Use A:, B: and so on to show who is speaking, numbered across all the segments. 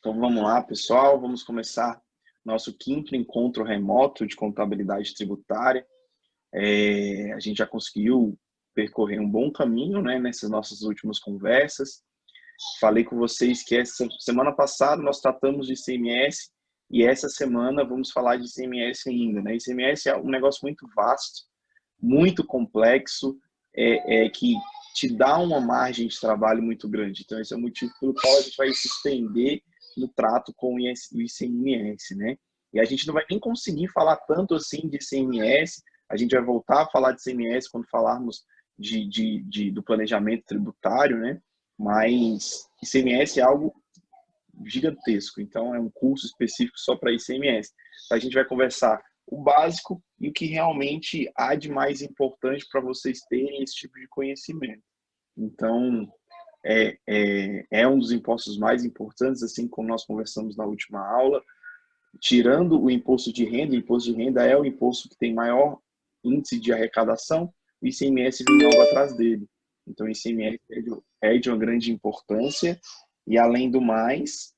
A: Então vamos lá, pessoal, vamos começar nosso quinto encontro remoto de contabilidade tributária. A gente já conseguiu percorrer um bom caminho, né, nessas nossas últimas conversas. Falei com vocês que essa semana passada nós tratamos de ICMS e essa semana vamos falar de ICMS ainda, né? ICMS é um negócio muito vasto, muito complexo, que te dá uma margem de trabalho muito grande. Então esse é o motivo pelo qual a gente vai se estender no trato com o ICMS, né? E a gente não vai nem conseguir falar tanto assim de ICMS, a gente vai voltar a falar de ICMS quando falarmos do planejamento tributário, né? Mas ICMS é algo gigantesco, então é um curso específico só para ICMS. Então, a gente vai conversar o básico e o que realmente há de mais importante para vocês terem esse tipo de conhecimento. Então, é um dos impostos mais importantes, assim como nós conversamos na última aula. Tirando o imposto de renda é o imposto que tem maior índice de arrecadação, o ICMS vem logo atrás dele. Então, o ICMS é de uma grande importância e, além do mais,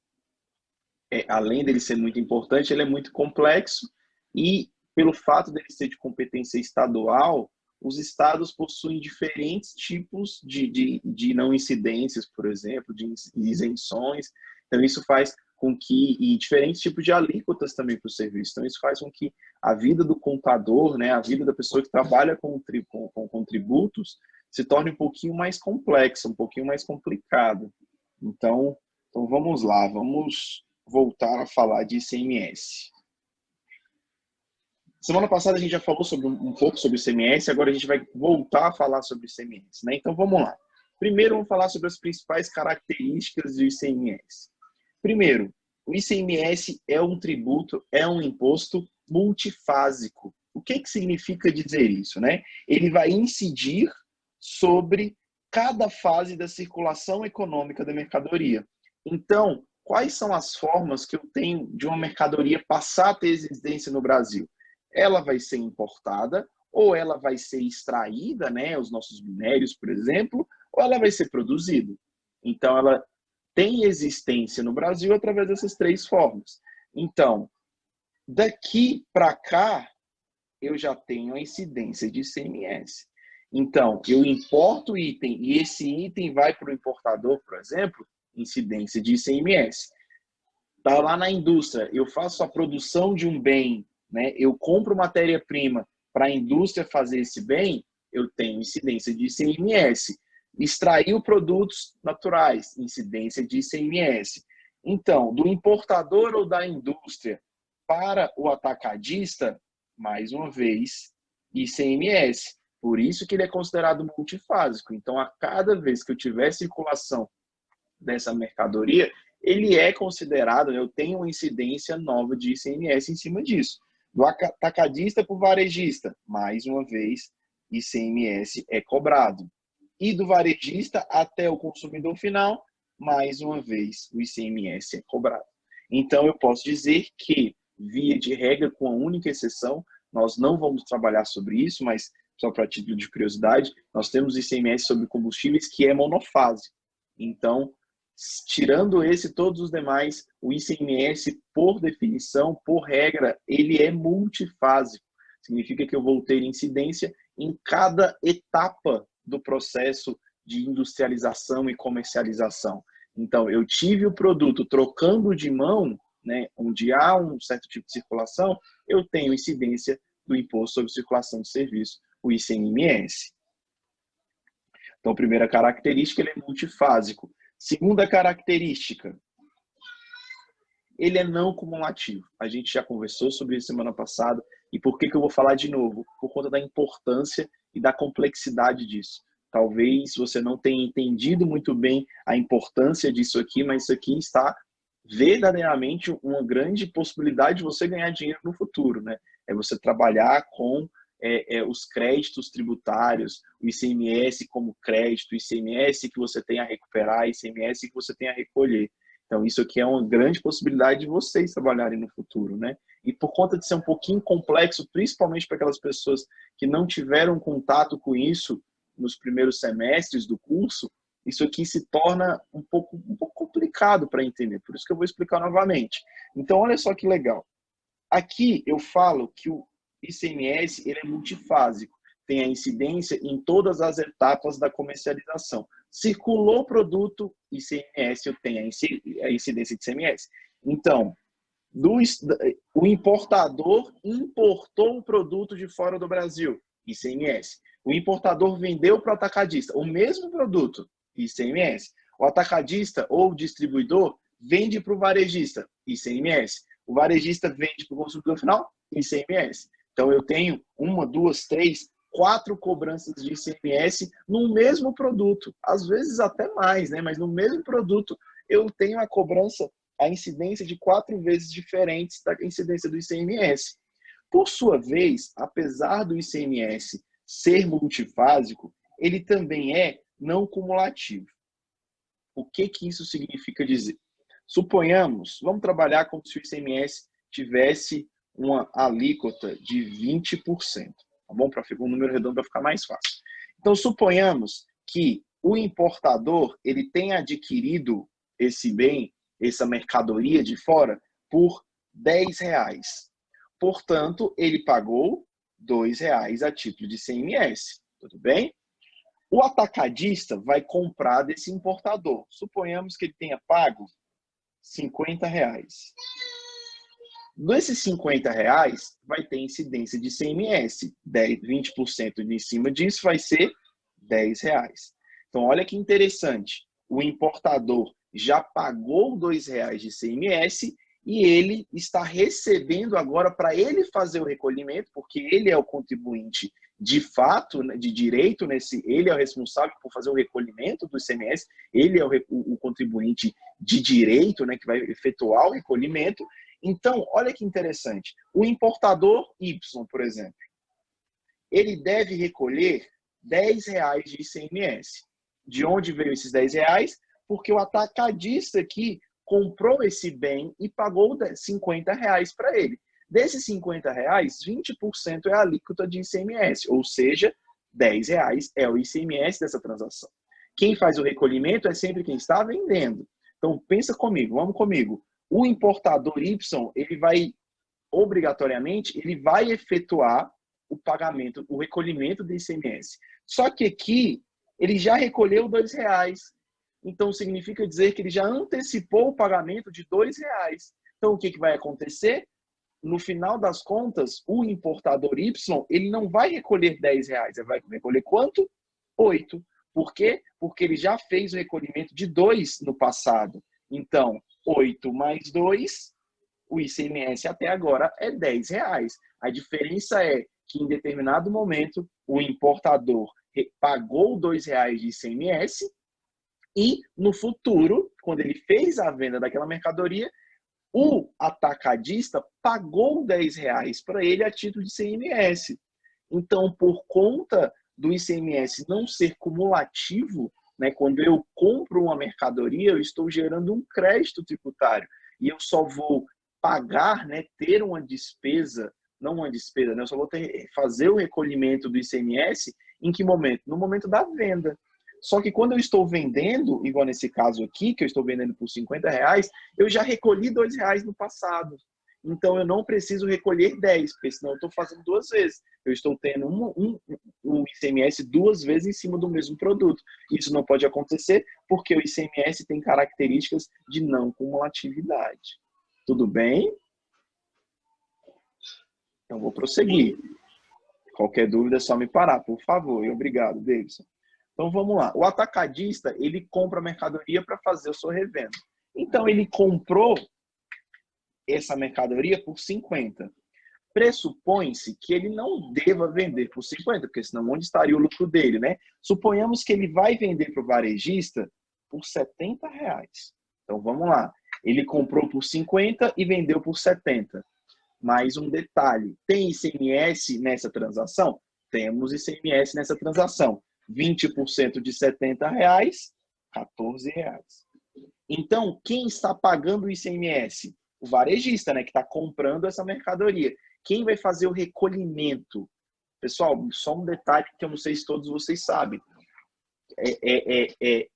A: além dele ser muito importante, ele é muito complexo e, pelo fato dele ser de competência estadual, os estados possuem diferentes tipos de não incidências, por exemplo, de isenções. Então, isso faz com que, e diferentes tipos de alíquotas também para o serviço. Então, isso faz com que a vida do contador, né, a vida da pessoa que trabalha com tributos, se torne um pouquinho mais complexa, um pouquinho mais complicada. Então vamos lá, vamos voltar a falar de ICMS. Semana passada a gente já falou um pouco sobre o ICMS, agora a gente vai voltar a falar sobre o ICMS, né? Então vamos lá. Primeiro vamos falar sobre as principais características do ICMS. Primeiro, o ICMS é um tributo, é um imposto multifásico. O que significa dizer isso, né? Ele vai incidir sobre cada fase da circulação econômica da mercadoria. Então, quais são as formas que eu tenho de uma mercadoria passar a ter existência no Brasil? Ela vai ser importada, ou ela vai ser extraída, né, os nossos minérios, por exemplo, ou ela vai ser produzida. Então, ela tem existência no Brasil através dessas três formas. Então, daqui para cá, eu já tenho a incidência de ICMS. Então, eu importo o item e esse item vai para o importador, por exemplo, incidência de ICMS. Está lá na indústria, eu faço a produção de um bem, né? Eu compro matéria-prima para a indústria fazer esse bem, eu tenho incidência de ICMS. Extraiu produtos naturais, incidência de ICMS. Então, do importador ou da indústria para o atacadista, mais uma vez, ICMS. Por isso que ele é considerado multifásico. Então, a cada vez que eu tiver circulação dessa mercadoria, ele é considerado, eu tenho uma incidência nova de ICMS em cima disso. Do atacadista para o varejista, mais uma vez, ICMS é cobrado. E do varejista até o consumidor final, mais uma vez, o ICMS é cobrado. Então, eu posso dizer que, via de regra, com a única exceção, nós não vamos trabalhar sobre isso, mas só para título de curiosidade, nós temos ICMS sobre combustíveis que é monofásico. Então, tirando esse, todos os demais, o ICMS, por definição, por regra, ele é multifásico. Significa que eu vou ter incidência em cada etapa do processo de industrialização e comercialização. Então, eu tive o produto trocando de mão, né, onde há um certo tipo de circulação, eu tenho incidência do Imposto sobre Circulação de Serviço, o ICMS. Então, primeira característica, ele é multifásico. Segunda característica, ele é não cumulativo. A gente já conversou sobre isso semana passada. E por que eu vou falar de novo? Por conta da importância e da complexidade disso. Talvez você não tenha entendido muito bem a importância disso aqui, mas isso aqui está verdadeiramente uma grande possibilidade de você ganhar dinheiro no futuro, né? É você trabalhar com os créditos tributários, o ICMS como crédito, o ICMS que você tem a recuperar, o ICMS que você tem a recolher. Então, isso aqui é uma grande possibilidade de vocês trabalharem no futuro, né? E por conta de ser um pouquinho complexo, principalmente para aquelas pessoas que não tiveram contato com isso nos primeiros semestres do curso, isso aqui se torna um pouco complicado para entender, por isso que eu vou explicar novamente. Então, olha só que legal. Aqui eu falo que o ICMS ele é multifásico, tem a incidência em todas as etapas da comercialização. Circulou o produto, ICMS, eu tenho a incidência de ICMS. Então, o importador importou o produto de fora do Brasil, ICMS. O importador vendeu para o atacadista o mesmo produto, ICMS. O atacadista ou o distribuidor vende para o varejista, ICMS. O varejista vende para o consumidor final, ICMS. Então, eu tenho 1, 2, 3, 4 cobranças de ICMS no mesmo produto. Às vezes até mais, né? Mas no mesmo produto eu tenho a cobrança, a incidência de 4 vezes diferentes da incidência do ICMS. Por sua vez, apesar do ICMS ser multifásico, ele também é não cumulativo. O que isso significa dizer? Suponhamos, vamos trabalhar como se o ICMS tivesse uma alíquota de 20%. Tá bom? Para ficar um número redondo para ficar mais fácil. Então, suponhamos que o importador ele tenha adquirido esse bem, essa mercadoria de fora, por R$10. Portanto, ele pagou R$2 a título de ICMS. Tudo bem? O atacadista vai comprar desse importador. Suponhamos que ele tenha pago R$50. Desses R$50 vai ter incidência de ICMS. 20% em cima disso vai ser R$10. Então, olha que interessante. O importador já pagou R$2 de ICMS e ele está recebendo agora para ele fazer o recolhimento, porque ele é o contribuinte de fato, de direito, ele é o responsável por fazer o recolhimento do ICMS, ele é o contribuinte de direito, né, que vai efetuar o recolhimento. Então, olha que interessante. O importador Y, por exemplo, ele deve recolher R$10 de ICMS. De onde veio esses R$10? Porque o atacadista aqui comprou esse bem e pagou R$50 para ele. Desses R$50, 20% é a alíquota de ICMS, ou seja, R$10 é o ICMS dessa transação. Quem faz o recolhimento é sempre quem está vendendo. Então, pensa comigo, vamos comigo. O importador Y, ele vai, obrigatoriamente, ele vai efetuar o pagamento, o recolhimento do ICMS. Só que aqui, ele já recolheu R$2. Então, significa dizer que ele já antecipou o pagamento de R$2. Então, o que vai acontecer? No final das contas, o importador Y, ele não vai recolher R$10, ele vai recolher quanto? 8. Por quê? Porque ele já fez o recolhimento de 2 no passado. Então, 8 mais 2, o ICMS até agora é R$10. A diferença é que em determinado momento o importador pagou R$2 de ICMS e no futuro, quando ele fez a venda daquela mercadoria, o atacadista pagou R$10 para ele a título de ICMS. Então, por conta do ICMS não ser cumulativo, né, quando eu compro uma mercadoria, eu estou gerando um crédito tributário. E eu só vou pagar, né, ter uma despesa, não uma despesa, né, eu só vou fazer o recolhimento do ICMS em que momento? No momento da venda. Só que quando eu estou vendendo, igual nesse caso aqui, que eu estou vendendo por R$50, eu já recolhi R$2 no passado. Então, eu não preciso recolher 10, porque senão eu estou fazendo 2 vezes. Eu estou tendo um ICMS 2 vezes em cima do mesmo produto. Isso não pode acontecer porque o ICMS tem características de não cumulatividade. Tudo bem? Então, vou prosseguir. Qualquer dúvida é só me parar, por favor. E obrigado, Davidson. Então, vamos lá. O atacadista, ele compra a mercadoria para fazer a sua revenda. Então, ele comprou essa mercadoria por 50. Pressupõe-se que ele não deva vender por 50, porque senão onde estaria o lucro dele, né? Suponhamos que ele vai vender para o varejista por R$70. Então, vamos lá. Ele comprou por 50 e vendeu por 70. Mais um detalhe. Tem ICMS nessa transação? Temos ICMS nessa transação. 20% de R$70, R$14. Então, quem está pagando o ICMS? O varejista, né, que está comprando essa mercadoria. Quem vai fazer o recolhimento? Pessoal, só um detalhe que eu não sei se todos vocês sabem.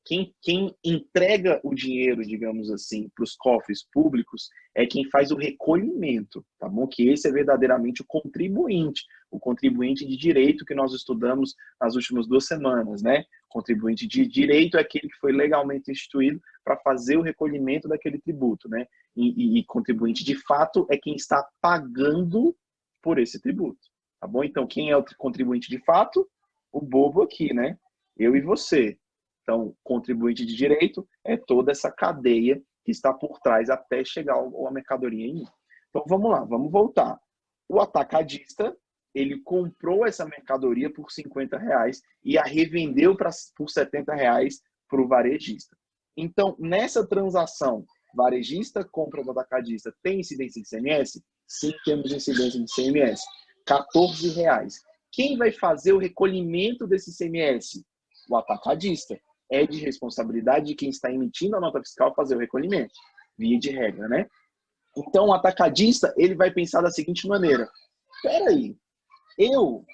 A: quem entrega o dinheiro, digamos assim, para os cofres públicos é quem faz o recolhimento, tá bom? Que esse é verdadeiramente o contribuinte de direito que nós estudamos nas últimas 2 semanas, né? Contribuinte de direito é aquele que foi legalmente instituído para fazer o recolhimento daquele tributo, né? E contribuinte de fato é quem está pagando por esse tributo, tá bom? Então, quem é o contribuinte de fato? O bobo aqui, né? Eu e você. Então, contribuinte de direito é toda essa cadeia que está por trás até chegar a mercadoria em mim. Então, vamos lá, vamos voltar. O atacadista, ele comprou essa mercadoria por R$ 50 e a revendeu por R$ 70 para o varejista. Então, nessa transação, varejista compra do atacadista, tem incidência de ICMS? Sim, temos incidência de ICMS. R$ 14. Quem vai fazer o recolhimento desse ICMS? O atacadista. É de responsabilidade de quem está emitindo a nota fiscal fazer o recolhimento, via de regra, né? Então, o atacadista, ele vai pensar da seguinte maneira: peraí, eu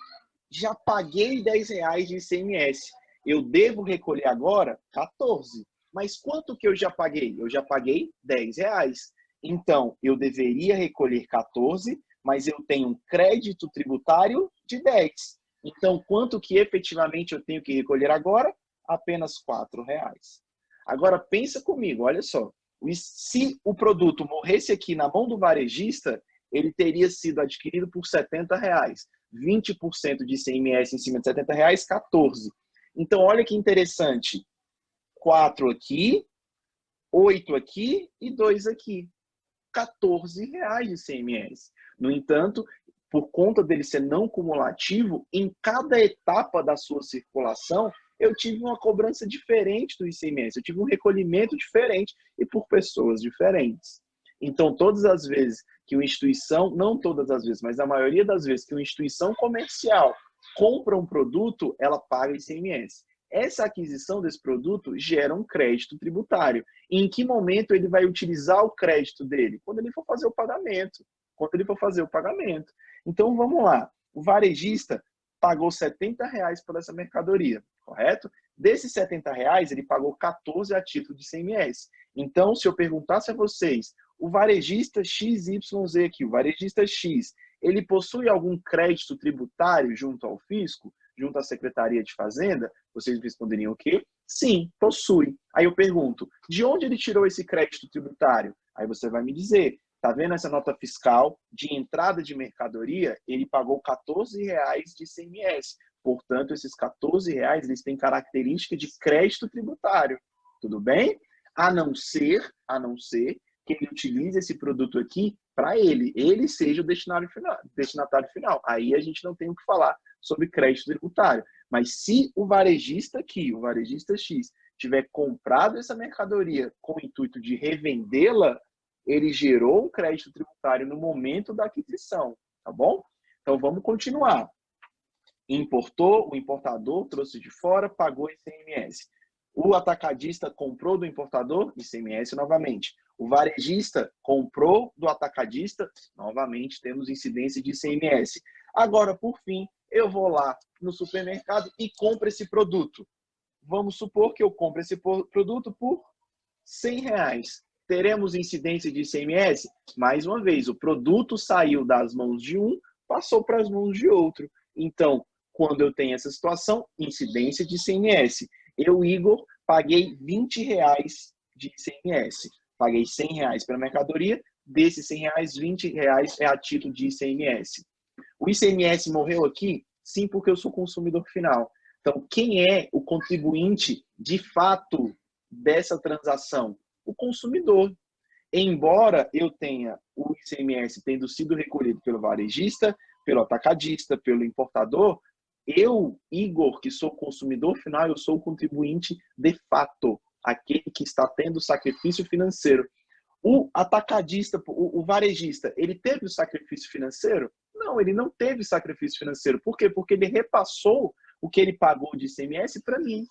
A: já paguei R$ 10 de ICMS, eu devo recolher agora 14. Mas quanto que eu já paguei? Eu já paguei R$ 10. Então, eu deveria recolher 14, mas eu tenho um crédito tributário de 10. Então, quanto que efetivamente eu tenho que recolher agora? Apenas R$ 4. Agora, pensa comigo, olha só. Se o produto morresse aqui na mão do varejista, ele teria sido adquirido por R$ 70. 20% de ICMS em cima de R$ 70, 14. Então, olha que interessante. 4 aqui, 8 aqui e 2 aqui. R$ 14 de ICMS. No entanto, por conta dele ser não cumulativo, em cada etapa da sua circulação, eu tive uma cobrança diferente do ICMS, eu tive um recolhimento diferente e por pessoas diferentes. Então, todas as vezes que uma instituição, não todas as vezes, mas a maioria das vezes que uma instituição comercial compra um produto, ela paga ICMS. Essa aquisição desse produto gera um crédito tributário. E em que momento ele vai utilizar o crédito dele? Quando ele for fazer o pagamento. Quando ele for fazer o pagamento. Então, vamos lá. O varejista pagou R$ 70 por essa mercadoria, correto? Desses R$ 70, ele pagou 14 a título de ICMS. Então, se eu perguntasse a vocês, o varejista XYZ aqui, o varejista X, ele possui algum crédito tributário junto ao fisco, junto à Secretaria de Fazenda? Vocês responderiam o quê? Sim, possui. Aí eu pergunto, de onde ele tirou esse crédito tributário? Aí você vai me dizer, tá vendo essa nota fiscal de entrada de mercadoria? Ele pagou R$ 14 de ICMS. Portanto, esses R$ 14 eles têm característica de crédito tributário. Tudo bem? A não ser que ele utilize esse produto aqui para ele seja o destinatário final. Aí a gente não tem o que falar sobre crédito tributário. Mas se o varejista aqui, o varejista X, tiver comprado essa mercadoria com o intuito de revendê-la, ele gerou um crédito tributário no momento da aquisição, tá bom? Então vamos continuar. Importou, o importador trouxe de fora, pagou ICMS. O atacadista comprou do importador, ICMS novamente. O varejista comprou do atacadista, novamente temos incidência de ICMS. Agora, por fim, eu vou lá no supermercado e compro esse produto. Vamos supor que eu compre esse produto por R$ 100. Teremos incidência de ICMS? Mais uma vez, o produto saiu das mãos de um, passou para as mãos de outro. Então, quando eu tenho essa situação, incidência de ICMS. Eu, Igor, paguei R$ 20 de ICMS. Paguei R$ 100 pela mercadoria, desses R$ 100, R$ 20 é a título de ICMS. O ICMS morreu aqui? Sim, porque eu sou consumidor final. Então, quem é o contribuinte de fato dessa transação? O consumidor. Embora eu tenha o ICMS tendo sido recolhido pelo varejista, pelo atacadista, pelo importador, eu, Igor, que sou consumidor final, eu sou o contribuinte de fato, aquele que está tendo sacrifício financeiro. O atacadista, o varejista, ele teve o sacrifício financeiro? Não, ele não teve sacrifício financeiro. Por quê? Porque ele repassou o que ele pagou de ICMS para mim.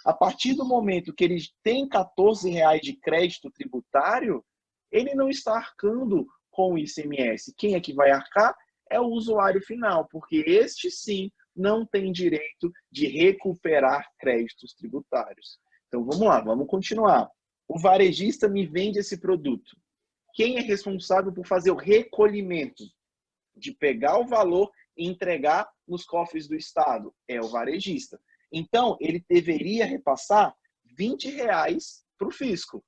A: A partir do momento que ele tem R$ 14 de crédito tributário, ele não está arcando com o ICMS. Quem é que vai arcar? É o usuário final, porque este sim não tem direito de recuperar créditos tributários. Então, vamos lá, vamos continuar. O varejista me vende esse produto. Quem é responsável por fazer o recolhimento? De pegar o valor e entregar nos cofres do Estado? É o varejista. Então, ele deveria repassar R$ 20 para o fisco. O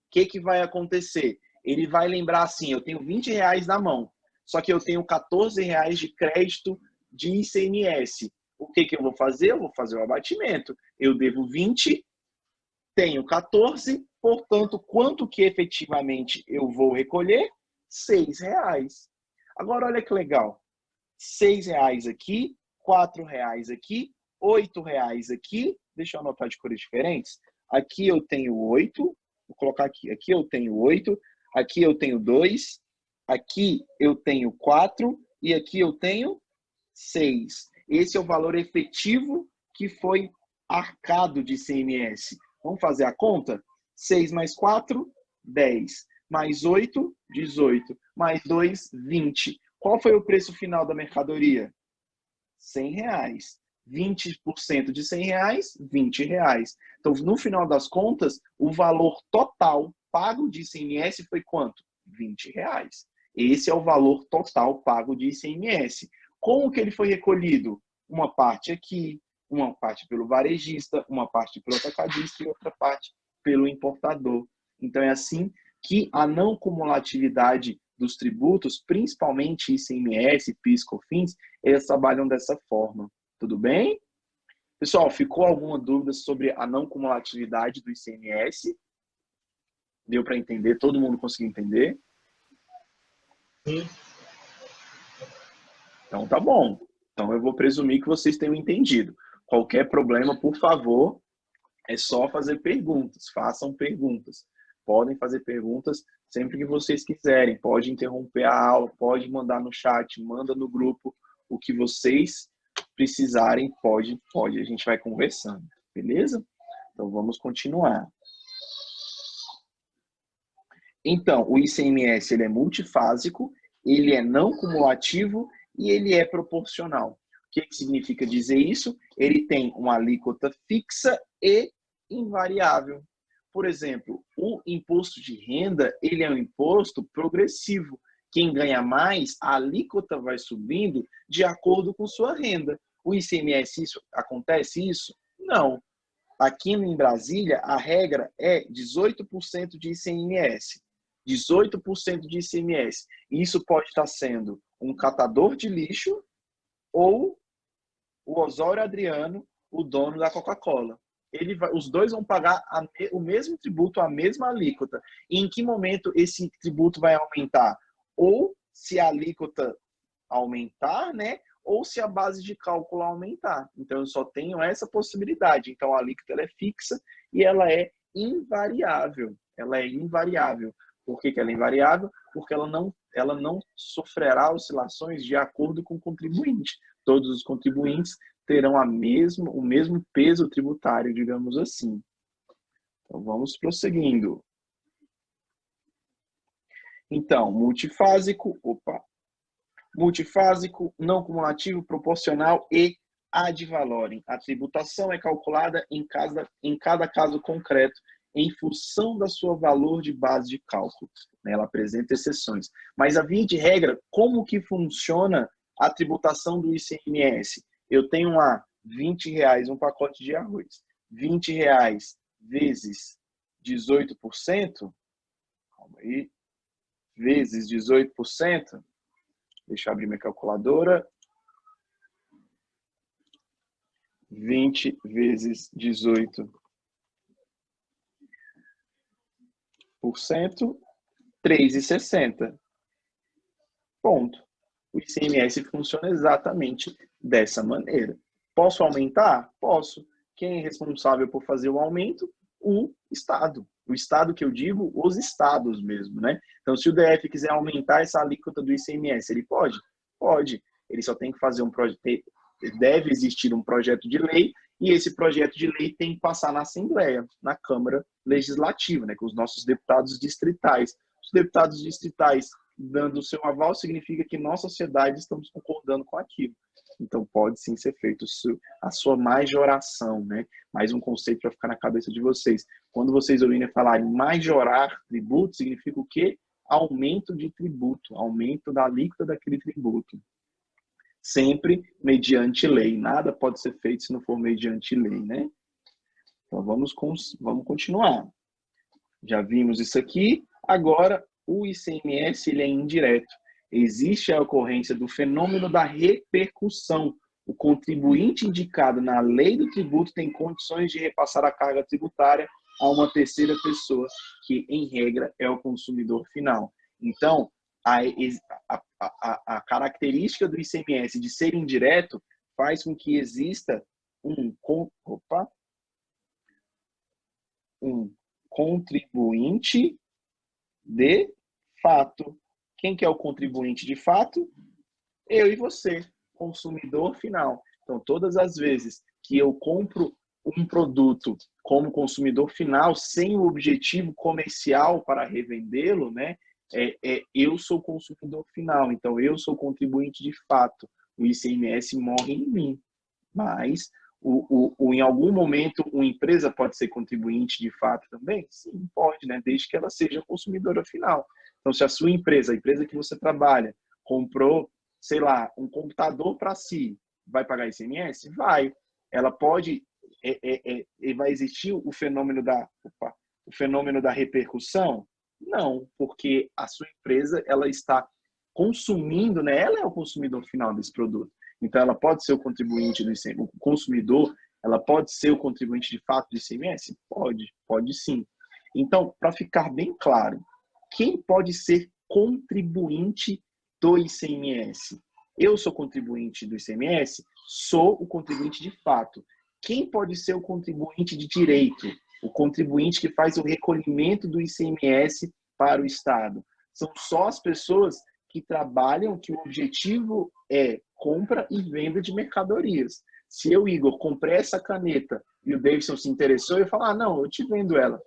A: que vai acontecer? Ele vai lembrar assim, eu tenho R$ 20 na mão, só que eu tenho R$ 14 de crédito de ICMS. O que eu vou fazer? Eu vou fazer o abatimento. Eu devo 20, tenho 14, portanto, quanto que efetivamente eu vou recolher? R$ 6. Agora, olha que legal. R$ 6 aqui, R$ 4 aqui, R$ 8 aqui. Deixa eu anotar de cores diferentes. Aqui eu tenho 8. Vou colocar aqui. Aqui eu tenho 8. Aqui eu tenho 2. Aqui eu tenho 4. E aqui eu tenho 6. Esse é o valor efetivo que foi arcado de ICMS. Vamos fazer a conta? 6 mais 4, 10. Mais 8, 18. Mais 2, 20. Qual foi o preço final da mercadoria? R$ 100. 20% de R$ 100, R$ 20. Então, no final das contas, o valor total pago de ICMS foi quanto? R$ 20. Esse é o valor total pago de ICMS. Como que ele foi recolhido? Uma parte aqui, uma parte pelo varejista, uma parte pelo atacadista e outra parte pelo importador. Então, é assim que a não cumulatividade dos tributos, principalmente ICMS, PIS, COFINS, eles trabalham dessa forma. Tudo bem? Pessoal, ficou alguma dúvida sobre a não cumulatividade do ICMS? Deu para entender? Todo mundo conseguiu entender?
B: Sim.
A: Então tá bom. Então eu vou presumir que vocês tenham entendido. Qualquer problema, por favor, é só fazer perguntas. Façam perguntas. Podem fazer perguntas sempre que vocês quiserem. Pode interromper a aula, pode mandar no chat, manda no grupo. O que vocês precisarem, pode. A gente vai conversando. Beleza? Então vamos continuar. Então, o ICMS ele é multifásico, ele é não cumulativo e ele é proporcional. O que significa dizer isso? Ele tem uma alíquota fixa e invariável. Por exemplo, o imposto de renda, ele é um imposto progressivo. Quem ganha mais, a alíquota vai subindo de acordo com sua renda. O ICMS, acontece isso? Não. Aqui em Brasília, a regra é 18% de ICMS. 18% de ICMS. Isso pode estar sendo um catador de lixo ou o Osório Adriano, o dono da Coca-Cola. Os dois vão pagar o mesmo tributo, a mesma alíquota. E em que momento esse tributo vai aumentar? Ou se a alíquota aumentar, né? Ou se a base de cálculo aumentar. Então, eu só tenho essa possibilidade. Então, a alíquota ela é fixa e ela é invariável. Ela é invariável. Por que ela é invariável? Porque ela não sofrerá oscilações de acordo com o contribuinte. Todos os contribuintes terão o mesmo peso tributário, digamos assim. Então, vamos prosseguindo. Então, multifásico, não cumulativo, proporcional e ad valorem. A tributação é calculada em cada caso concreto, em função da sua valor de base de cálculo. Ela apresenta exceções. Mas, a via de regra, como que funciona a tributação do ICMS? Eu tenho lá R$ 20 um pacote de arroz. R$ 20 vezes 18%, calma aí, vezes 18%, deixa eu abrir minha calculadora. 20 vezes 18%, 3,60. Ponto. O ICMS funciona exatamente dessa maneira. Posso aumentar? Posso. Quem é responsável por fazer o aumento? O Estado. O Estado que eu digo, os estados mesmo, né? Então, se o DF quiser aumentar essa alíquota do ICMS, ele pode? Pode. Ele só tem que fazer um projeto. Deve existir um projeto de lei e esse projeto de lei tem que passar na Assembleia, na Câmara Legislativa, né, com os nossos deputados distritais. Os deputados distritais dando o seu aval significa que nós, sociedade, estamos concordando com aquilo. Então, pode sim ser feito a sua majoração, né? Mais um conceito para ficar na cabeça de vocês. Quando vocês ouvirem falar em majorar tributo, significa o quê? Aumento de tributo, aumento da alíquota daquele tributo. Sempre mediante lei. Nada pode ser feito se não for mediante lei, né? Então, vamos continuar. Já vimos isso aqui. Agora, o ICMS ele é indireto. Existe a ocorrência do fenômeno da repercussão. O contribuinte indicado na lei do tributo tem condições de repassar a carga tributária a uma terceira pessoa, que, em regra, é o consumidor final. Então, a característica do ICMS de ser indireto faz com que exista um contribuinte de fato. Quem que é o contribuinte de fato? Eu e você, consumidor final. Então, todas as vezes que eu compro um produto como consumidor final, sem o objetivo comercial para revendê-lo, né, eu sou consumidor final. Então, eu sou contribuinte de fato. O ICMS morre em mim. Mas, em algum momento, uma empresa pode ser contribuinte de fato também? Sim, pode, né? Desde que ela seja consumidora final. Então, se a sua empresa, a empresa que você trabalha, comprou, sei lá, um computador para si, vai pagar ICMS? Vai. Ela pode, vai existir o fenômeno da repercussão? Não, porque a sua empresa, ela está consumindo, né? Ela é o consumidor final desse produto. Então, ela pode ser o contribuinte do ICMS, o consumidor, ela pode ser o contribuinte de fato do ICMS? Pode sim. Então, para ficar bem claro, quem pode ser contribuinte do ICMS? Eu sou contribuinte do ICMS? Sou o contribuinte de fato. Quem pode ser o contribuinte de direito? O contribuinte que faz o recolhimento do ICMS para o Estado. São só as pessoas que trabalham, que o objetivo é compra e venda de mercadorias. Se eu, Igor, comprei essa caneta e o Davidson se interessou, eu falo, não, eu te vendo ela.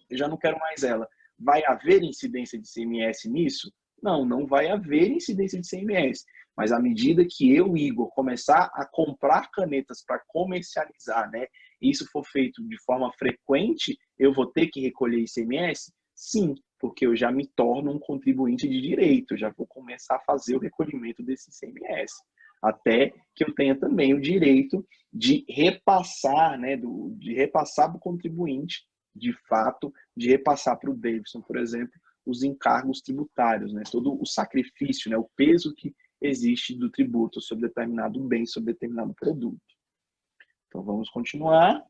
A: Eu já não quero mais ela. Vai haver incidência de ICMS nisso? Não, não vai haver incidência de ICMS. Mas à medida que eu, Igor, começar a comprar canetas para comercializar, né, e isso for feito de forma frequente, eu vou ter que recolher ICMS? Sim, porque eu já me torno um contribuinte de direito, eu já vou começar a fazer o recolhimento desse ICMS. Até que eu tenha também o direito de repassar, né, de repassar para o contribuinte, de fato, de repassar para o Davidson, por exemplo, os encargos tributários, né, todo o sacrifício, né, o peso que existe do tributo sobre determinado bem, sobre determinado produto. Então, vamos continuar.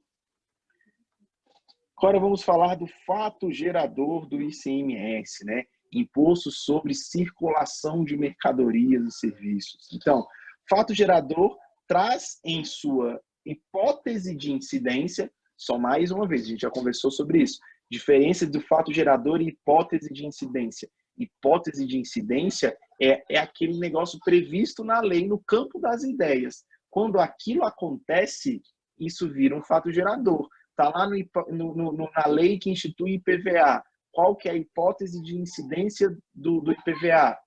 A: Agora vamos falar do fato gerador do ICMS, né? Imposto sobre circulação de mercadorias e serviços. Então, fato gerador traz em sua hipótese de incidência, só mais uma vez, a gente já conversou sobre isso, diferença do fato gerador e hipótese de incidência. Hipótese de incidência é aquele negócio previsto na lei, no campo das ideias. Quando aquilo acontece, isso vira um fato gerador. Está lá na lei que institui IPVA. Qual que é a hipótese de incidência do IPVA?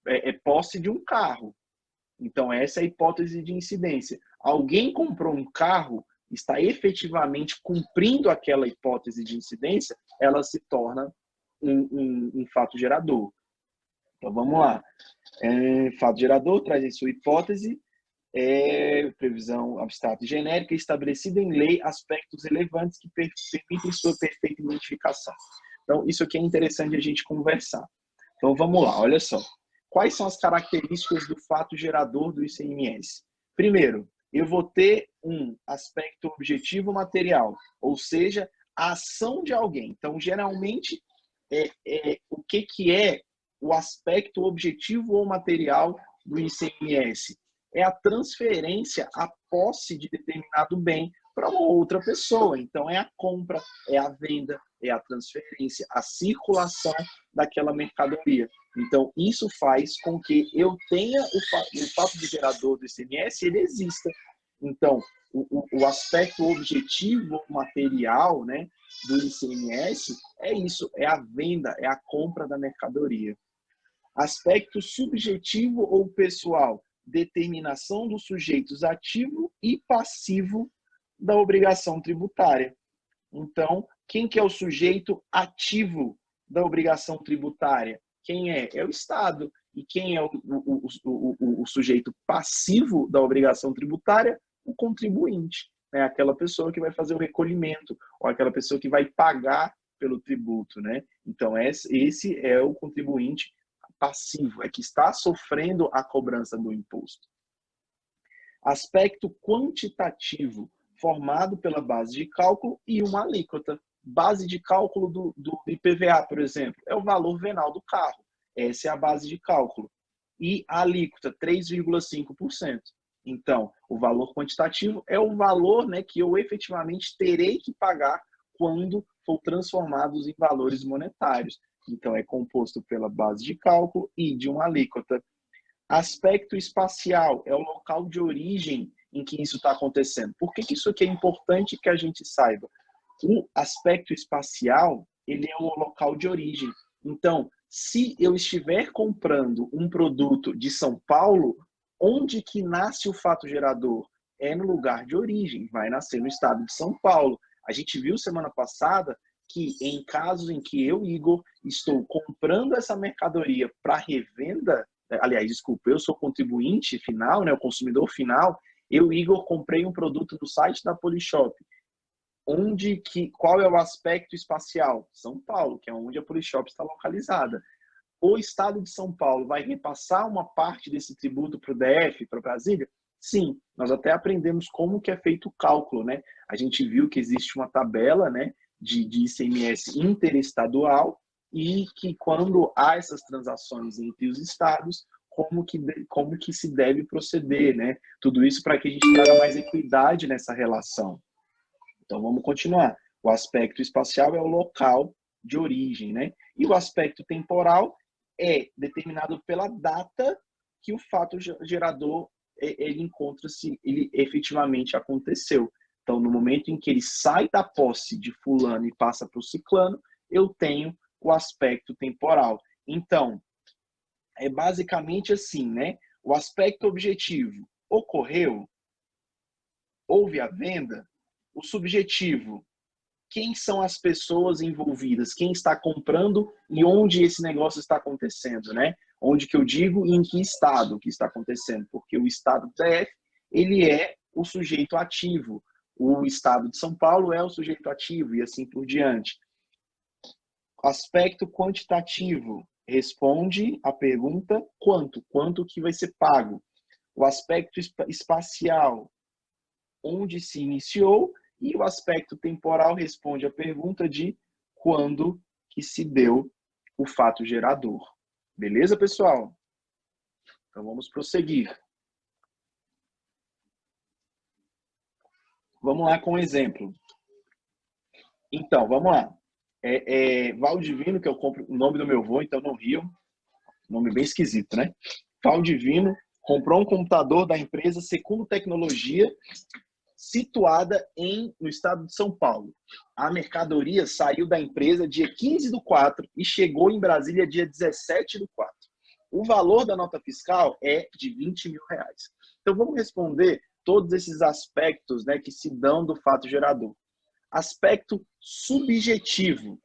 A: É posse de um carro. Então, essa é a hipótese de incidência. Alguém comprou um carro, está efetivamente cumprindo aquela hipótese de incidência, ela se torna um fato gerador. Então, vamos lá. Fato gerador traz em sua hipótese previsão abstrata e genérica estabelecida em lei aspectos relevantes que permitem sua perfeita identificação. Então, isso aqui é interessante a gente conversar. Então, vamos lá, olha só. Quais são as características do fato gerador do ICMS? Primeiro, eu vou ter um aspecto objetivo material, ou seja, a ação de alguém. Então, geralmente, o que é o aspecto objetivo ou material do ICMS? É a transferência, a posse de determinado bem para uma outra pessoa. Então, é a compra, é a venda, é a transferência, a circulação daquela mercadoria. Então, isso faz com que eu tenha o fato de gerador do ICMS, ele exista. Então, o aspecto objetivo material, né, do ICMS é isso, é a venda, é a compra da mercadoria. Aspecto subjetivo ou pessoal determinação dos sujeitos ativo e passivo da obrigação tributária. Então, quem que é o sujeito ativo da obrigação tributária? Quem é? É o Estado. E quem é o sujeito passivo da obrigação tributária? O contribuinte. Né? Aquela pessoa que vai fazer o recolhimento, ou aquela pessoa que vai pagar pelo tributo. Né? Então, esse é o contribuinte passivo, é que está sofrendo a cobrança do imposto. Aspecto quantitativo, formado pela base de cálculo e uma alíquota. Base de cálculo do IPVA, por exemplo, é o valor venal do carro. Essa é a base de cálculo. E a alíquota, 3,5%. Então, o valor quantitativo é o valor, né, que eu efetivamente terei que pagar quando for transformados em valores monetários. Então, é composto pela base de cálculo e de uma alíquota. Aspecto espacial é o local de origem em que isso está acontecendo. Por que isso aqui é importante que a gente saiba? O aspecto espacial, ele é o local de origem. Então, se eu estiver comprando um produto de São Paulo, onde que nasce o fato gerador? É no lugar de origem, vai nascer no estado de São Paulo. A gente viu semana passada que em casos em que eu, Igor, estou comprando essa mercadoria para revenda, aliás, desculpa, eu sou contribuinte final, né, o consumidor final, eu, Igor, comprei um produto no site da Polishop. Qual é o aspecto espacial? São Paulo, que é onde a Polishop está localizada. O Estado de São Paulo vai repassar uma parte desse tributo para o DF, para Brasília? Sim, nós até aprendemos como que é feito o cálculo, né? A gente viu que existe uma tabela, né, de ICMS interestadual e que quando há essas transações entre os estados, como que se deve proceder, né? Tudo isso para que a gente traga mais equidade nessa relação. Então, vamos continuar. O aspecto espacial é o local de origem, né? E o aspecto temporal é determinado pela data que o fato gerador ele encontra-se, ele efetivamente aconteceu. Então, no momento em que ele sai da posse de fulano e passa para o ciclano, eu tenho o aspecto temporal. Então, é basicamente assim, né? O aspecto objetivo ocorreu, houve a venda. O subjetivo, quem são as pessoas envolvidas, quem está comprando e onde esse negócio está acontecendo, né? Onde que eu digo e em que estado que está acontecendo, porque o estado do DF, ele é o sujeito ativo, o estado de São Paulo é o sujeito ativo e assim por diante. Aspecto quantitativo, responde a pergunta quanto que vai ser pago. O aspecto espacial, onde se iniciou, e o aspecto temporal responde a pergunta de quando que se deu o fato gerador. Beleza, pessoal? Então vamos prosseguir. Vamos lá com um exemplo. Então, vamos lá. Valdivino, que eu compro o nome do meu avô, então no Rio. Nome bem esquisito, né? Valdivino comprou um computador da empresa Secundo Tecnologia, situada no estado de São Paulo. A mercadoria saiu da empresa dia 15/4 e chegou em Brasília dia 17/4. O valor da nota fiscal é de R$20 mil. Então, vamos responder todos esses aspectos, né, que se dão do fato gerador. Aspecto subjetivo.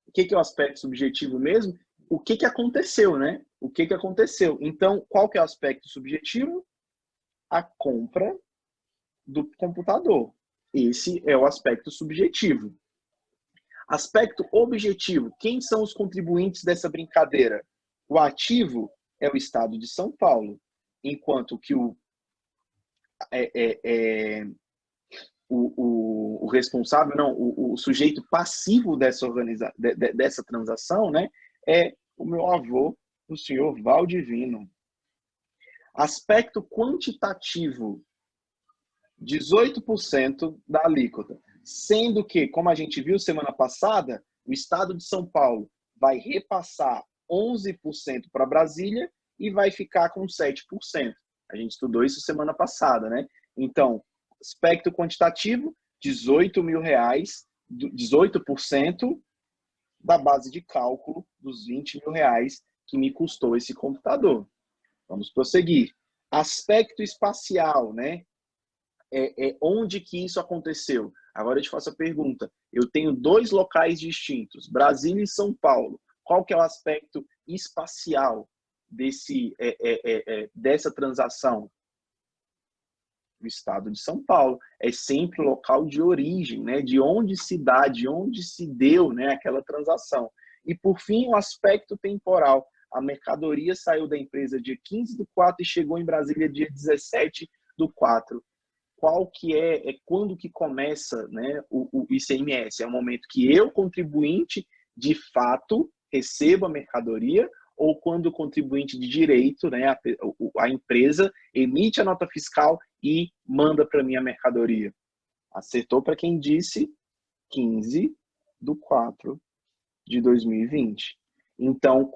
A: O que é o aspecto subjetivo mesmo? O que aconteceu, né? O que aconteceu? Então, qual que é o aspecto subjetivo? A compra do computador. Esse é o aspecto subjetivo. Aspecto objetivo. Quem são os contribuintes dessa brincadeira? O ativo é o estado de São Paulo, enquanto que o responsável, não, o sujeito passivo dessa transação, né, é o meu avô, o senhor Valdivino. Aspecto quantitativo. 18% da alíquota. Sendo que, como a gente viu semana passada, o estado de São Paulo vai repassar 11% para Brasília e vai ficar com 7%. A gente estudou isso semana passada, né? Então, aspecto quantitativo, R$18 mil, 18% da base de cálculo dos R$20 mil que me custou esse computador. Vamos prosseguir. Aspecto espacial, né? Onde que isso aconteceu? Agora eu te faço a pergunta. Eu tenho dois locais distintos, Brasília e São Paulo. Qual que é o aspecto espacial dessa transação? O estado de São Paulo. É sempre o local de origem, né? De onde se dá, de onde se deu, né, aquela transação. E, por fim, o aspecto temporal. A mercadoria saiu da empresa dia 15/4 e chegou em Brasília dia 17/4. Qual que quando que começa, né, o ICMS? É o momento que eu, contribuinte, de fato, recebo a mercadoria, ou quando o contribuinte de direito, né, a empresa, emite a nota fiscal e manda para mim a mercadoria? Acertou para quem disse 15/4 de 2020. Então,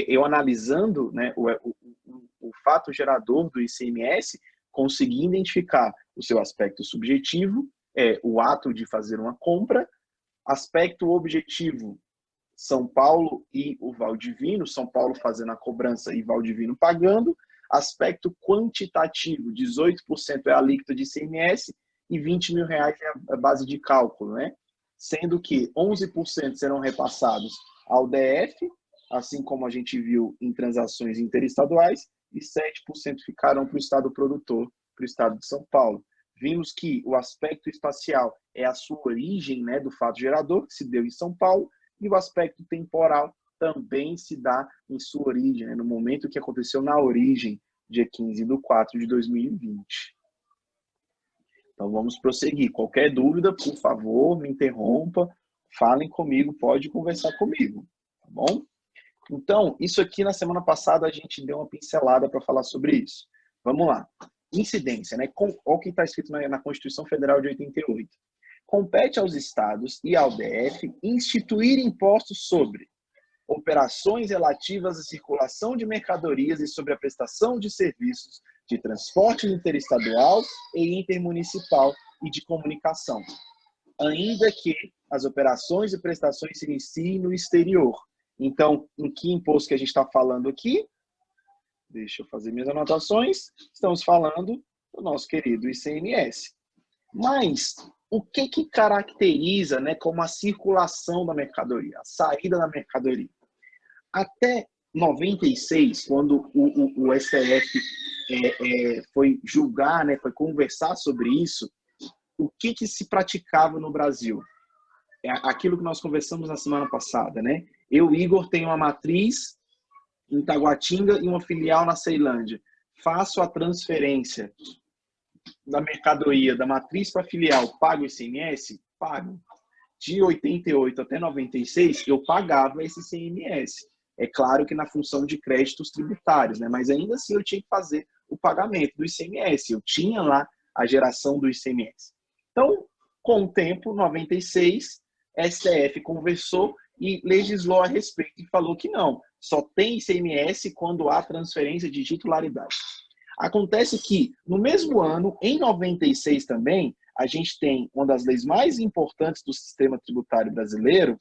A: eu analisando, né, o fato gerador do ICMS, consegui identificar o seu aspecto subjetivo, o ato de fazer uma compra, aspecto objetivo, São Paulo e o Valdivino, São Paulo fazendo a cobrança e Valdivino pagando, aspecto quantitativo, 18% é a alíquota de ICMS e R$20 mil é a base de cálculo, né? Sendo que 11% serão repassados ao DF, assim como a gente viu em transações interestaduais, e 7% ficarão para o estado produtor, para o estado de São Paulo. Vimos que o aspecto espacial é a sua origem, né, do fato gerador, que se deu em São Paulo, e o aspecto temporal também se dá em sua origem, né, no momento que aconteceu na origem, dia 15/4 de 2020. Então vamos prosseguir. Qualquer dúvida, por favor, me interrompa, falem comigo, pode conversar comigo, tá bom? Então, isso aqui na semana passada a gente deu uma pincelada para falar sobre isso. Vamos lá. Incidência, né? Olha o que está escrito na Constituição Federal de 88. Compete aos estados e ao DF instituir impostos sobre operações relativas à circulação de mercadorias e sobre a prestação de serviços de transporte interestadual e intermunicipal e de comunicação, ainda que as operações e prestações se iniciem no exterior. Então, em que imposto que a gente está falando aqui? Deixa eu fazer minhas anotações. Estamos falando do nosso querido ICMS. Mas o que caracteriza, né, como a circulação da mercadoria, a saída da mercadoria? Até 96, quando o STF foi julgar, né, foi conversar sobre isso, o que se praticava no Brasil? Aquilo que nós conversamos na semana passada, né? Eu, Igor, tenho uma matriz em Taguatinga e uma filial na Ceilândia. Faço a transferência da mercadoria da matriz para a filial, pago ICMS? Pago. De 88 até 96, eu pagava esse ICMS. É claro que na função de créditos tributários, né? Mas ainda assim eu tinha que fazer o pagamento do ICMS. Eu tinha lá a geração do ICMS. Então, com o tempo, 96, STF conversou e legislou a respeito e falou que não, só tem ICMS quando há transferência de titularidade. Acontece que, no mesmo ano, em 96 também, a gente tem uma das leis mais importantes do sistema tributário brasileiro,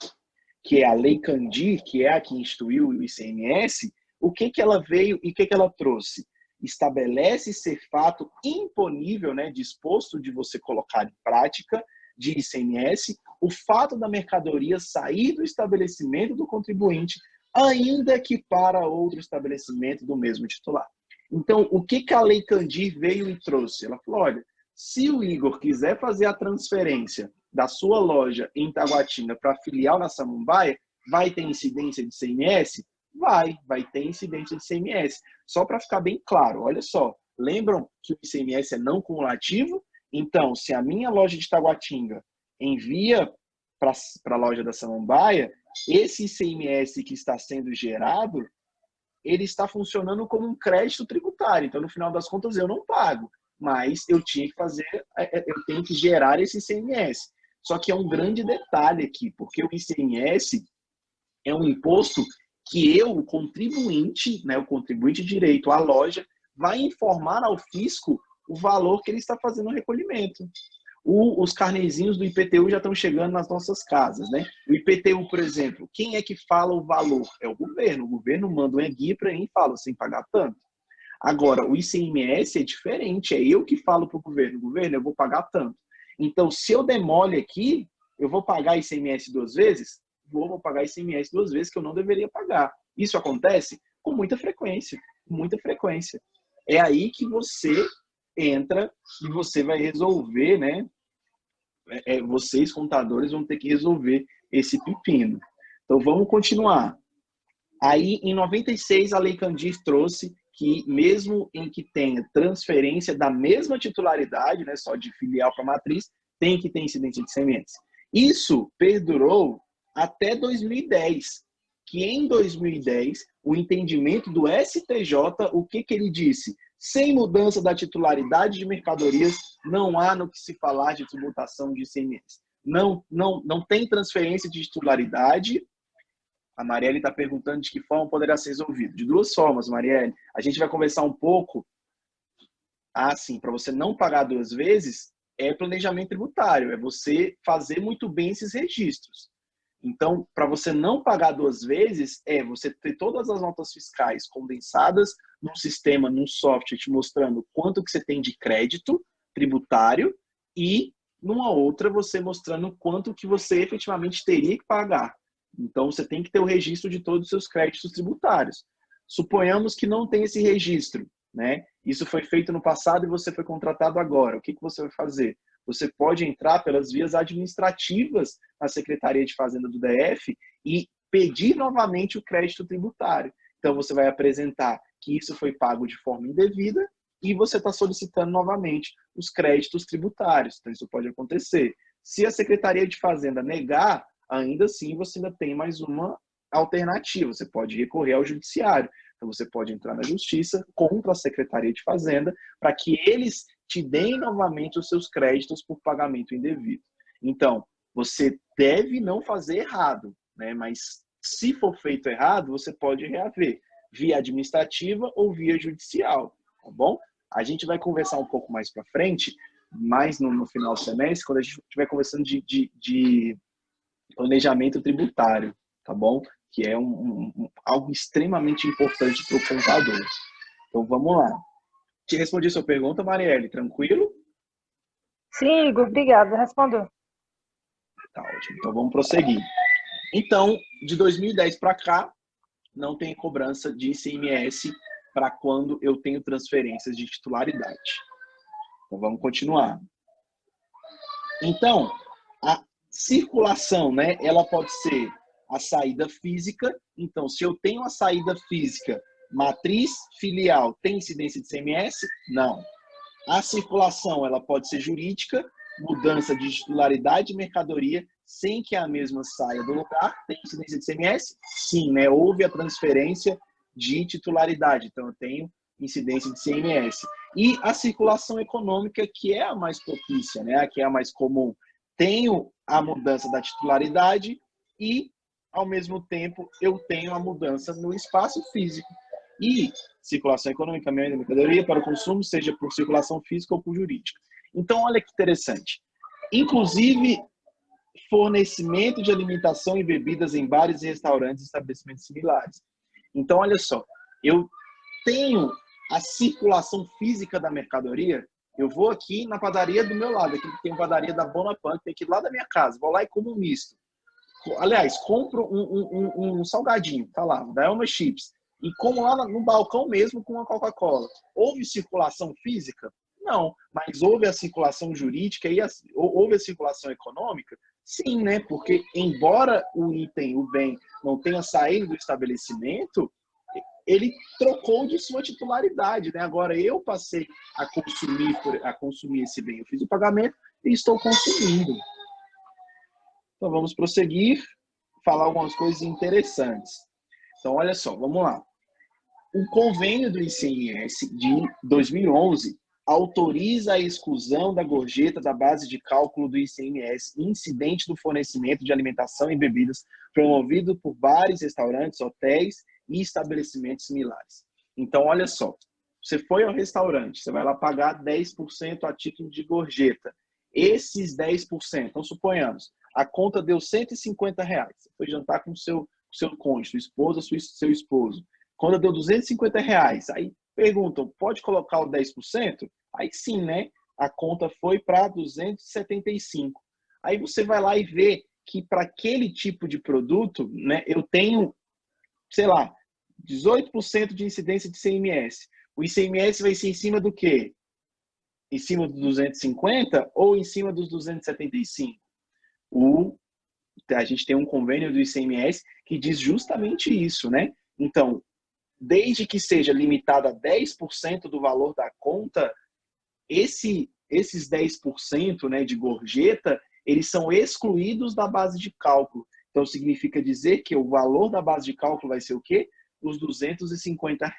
A: que é a Lei Candir, que é a que instituiu o ICMS. O que ela veio e o que ela trouxe? Estabelece ser fato imponível, né, disposto de você colocar em prática, de ICMS, o fato da mercadoria sair do estabelecimento do contribuinte, ainda que para outro estabelecimento do mesmo titular. Então, o que a Lei Candir veio e trouxe? Ela falou, olha, se o Igor quiser fazer a transferência da sua loja em Taguatinga para a filial na Samambaia, vai ter incidência de ICMS? Vai ter incidência de ICMS. Só para ficar bem claro, olha só, lembram que o ICMS é não cumulativo? Então, se a minha loja de Taguatinga envia para a loja da Samambaia, esse ICMS que está sendo gerado, ele está funcionando como um crédito tributário. Então, no final das contas, eu não pago, mas eu tenho que gerar esse ICMS. Só que é um grande detalhe aqui, porque o ICMS é um imposto que o contribuinte, né, o contribuinte de direito, a loja, vai informar ao fisco o valor que ele está fazendo no recolhimento. Os carnezinhos do IPTU já estão chegando nas nossas casas, né? O IPTU, por exemplo, quem é que fala o valor? É o governo. O governo manda um guia para mim e fala, sem pagar tanto. Agora, o ICMS é diferente, é eu que falo para o governo, eu vou pagar tanto. Então, se eu der mole aqui, eu vou pagar ICMS duas vezes? Vou pagar ICMS duas vezes que eu não deveria pagar. Isso acontece com muita frequência, muita frequência. É aí que você entra e você vai resolver, né? Vocês, contadores, vão ter que resolver esse pepino. Então, vamos continuar. Aí, em 96, a Lei Candir trouxe que, mesmo em que tenha transferência da mesma titularidade, né, só de filial para matriz, tem que ter incidência de ICMS. Isso perdurou até 2010, que em 2010, o entendimento do STJ, o que ele disse? Sem mudança da titularidade de mercadorias, não há no que se falar de tributação de ICMS. Não tem transferência de titularidade. A Marielle está perguntando de que forma poderá ser resolvido. De duas formas, Marielle. A gente vai conversar um pouco. Assim, para você não pagar duas vezes, é planejamento tributário. É você fazer muito bem esses registros. Então, para você não pagar duas vezes, é você ter todas as notas fiscais condensadas num sistema, num software, te mostrando quanto que você tem de crédito tributário e numa outra você mostrando quanto que você efetivamente teria que pagar. Então, você tem que ter o registro de todos os seus créditos tributários. Suponhamos que não tem esse registro, né? Isso foi feito no passado e você foi contratado agora. O que você vai fazer? Você pode entrar pelas vias administrativas na Secretaria de Fazenda do DF e pedir novamente o crédito tributário. Então, você vai apresentar que isso foi pago de forma indevida e você está solicitando novamente os créditos tributários. Então, isso pode acontecer. Se a Secretaria de Fazenda negar, ainda assim você ainda tem mais uma alternativa. Você pode recorrer ao judiciário. Então, você pode entrar na justiça contra a Secretaria de Fazenda para que eles te deem novamente os seus créditos por pagamento indevido. Então, você deve não fazer errado, né? Mas se for feito errado, você pode reaver via administrativa ou via judicial, tá bom? A gente vai conversar um pouco mais para frente, mais no final do semestre, quando a gente estiver conversando de planejamento tributário, tá bom? Que é algo extremamente importante para o contador. Então, vamos lá. Te respondi a sua pergunta, Marielle, tranquilo?
C: Sim, Igor, obrigada. Respondeu.
A: Tá ótimo. Então, vamos prosseguir. Então, de 2010 para cá, não tem cobrança de ICMS para quando eu tenho transferências de titularidade. Então, vamos continuar. Então, a circulação, né, ela pode ser a saída física. Então, se eu tenho a saída física, matriz, filial, tem incidência de ICMS? Não. A circulação, ela pode ser jurídica, mudança de titularidade de mercadoria, sem que a mesma saia do lugar. Tem incidência de ICMS? Sim, né? Houve a transferência de titularidade, então eu tenho incidência de ICMS. E a circulação econômica, que é a mais propícia, né? Que é a mais comum. Tenho a mudança da titularidade e, ao mesmo tempo, eu tenho a mudança no espaço físico. E circulação econômica, meio de mercadoria para o consumo, seja por circulação física ou por jurídica. Então, olha que interessante. Inclusive, fornecimento de alimentação e bebidas em bares e restaurantes e estabelecimentos similares. Então, olha só, eu tenho a circulação física da mercadoria, eu vou aqui na padaria do meu lado, aqui tem uma padaria da Bonaparte, tem aqui do lado da minha casa, vou lá e como um misto. Aliás, compro um salgadinho, tá lá, da Elma Chips, e como lá no balcão mesmo com uma Coca-Cola. Houve circulação física? Não, mas houve a circulação jurídica e houve a circulação econômica? Sim, né? Porque embora o item, o bem, não tenha saído do estabelecimento, ele trocou de sua titularidade, né? Agora eu passei a consumir esse bem. Eu fiz o pagamento e estou consumindo. Então vamos prosseguir, falar algumas coisas interessantes. Então olha só, vamos lá. O convênio do ICMS de 2011 autoriza a exclusão da gorjeta da base de cálculo do ICMS incidente do fornecimento de alimentação e bebidas promovido por bares, restaurantes, hotéis e estabelecimentos similares. Então, olha só, você foi ao restaurante, você vai lá pagar 10% a título de gorjeta. Esses 10%, então suponhamos, a conta deu R$150. Você foi jantar com seu cônjuge, sua esposa, seu esposo. Quando deu R$250, aí perguntam, pode colocar o 10%? Aí sim, né? A conta foi para 275. Aí você vai lá e vê que para aquele tipo de produto, né, eu tenho, sei lá, 18% de incidência de ICMS. O ICMS vai ser em cima do quê? Em cima dos 250 ou em cima dos 275? A gente tem um convênio do ICMS que diz justamente isso, né? Então, desde que seja limitado a 10% do valor da conta, esses 10%, né, de gorjeta, eles são excluídos da base de cálculo. Então, significa dizer que o valor da base de cálculo vai ser o quê? Os R$ 250.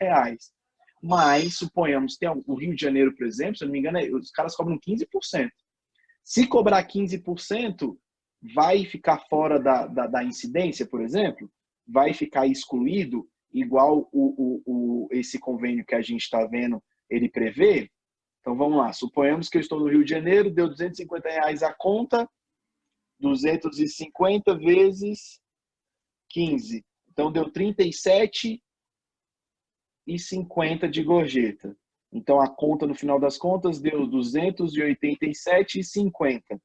A: Mas, suponhamos, tem o Rio de Janeiro, por exemplo, se eu não me engano, os caras cobram 15%. Se cobrar 15%, vai ficar fora da incidência, por exemplo? Vai ficar excluído, igual esse convênio que a gente está vendo, ele prevê? Então, vamos lá. Suponhamos que eu estou no Rio de Janeiro, deu R$ 250 a conta, 250 vezes 15. Então, deu 37,50 de gorjeta. Então, a conta, no final das contas, deu 287,50.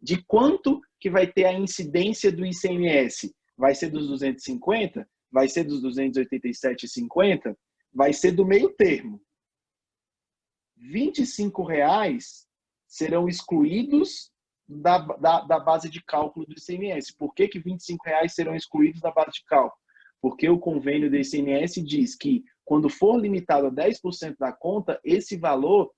A: De quanto que vai ter a incidência do ICMS? Vai ser dos 250? Vai ser dos 287,50? Vai ser do meio termo. R$ 25 serão excluídos da base de cálculo do ICMS. Por que R$ 25 serão excluídos da base de cálculo? Porque o convênio do ICMS diz que, quando for limitado a 10% da conta, esse valor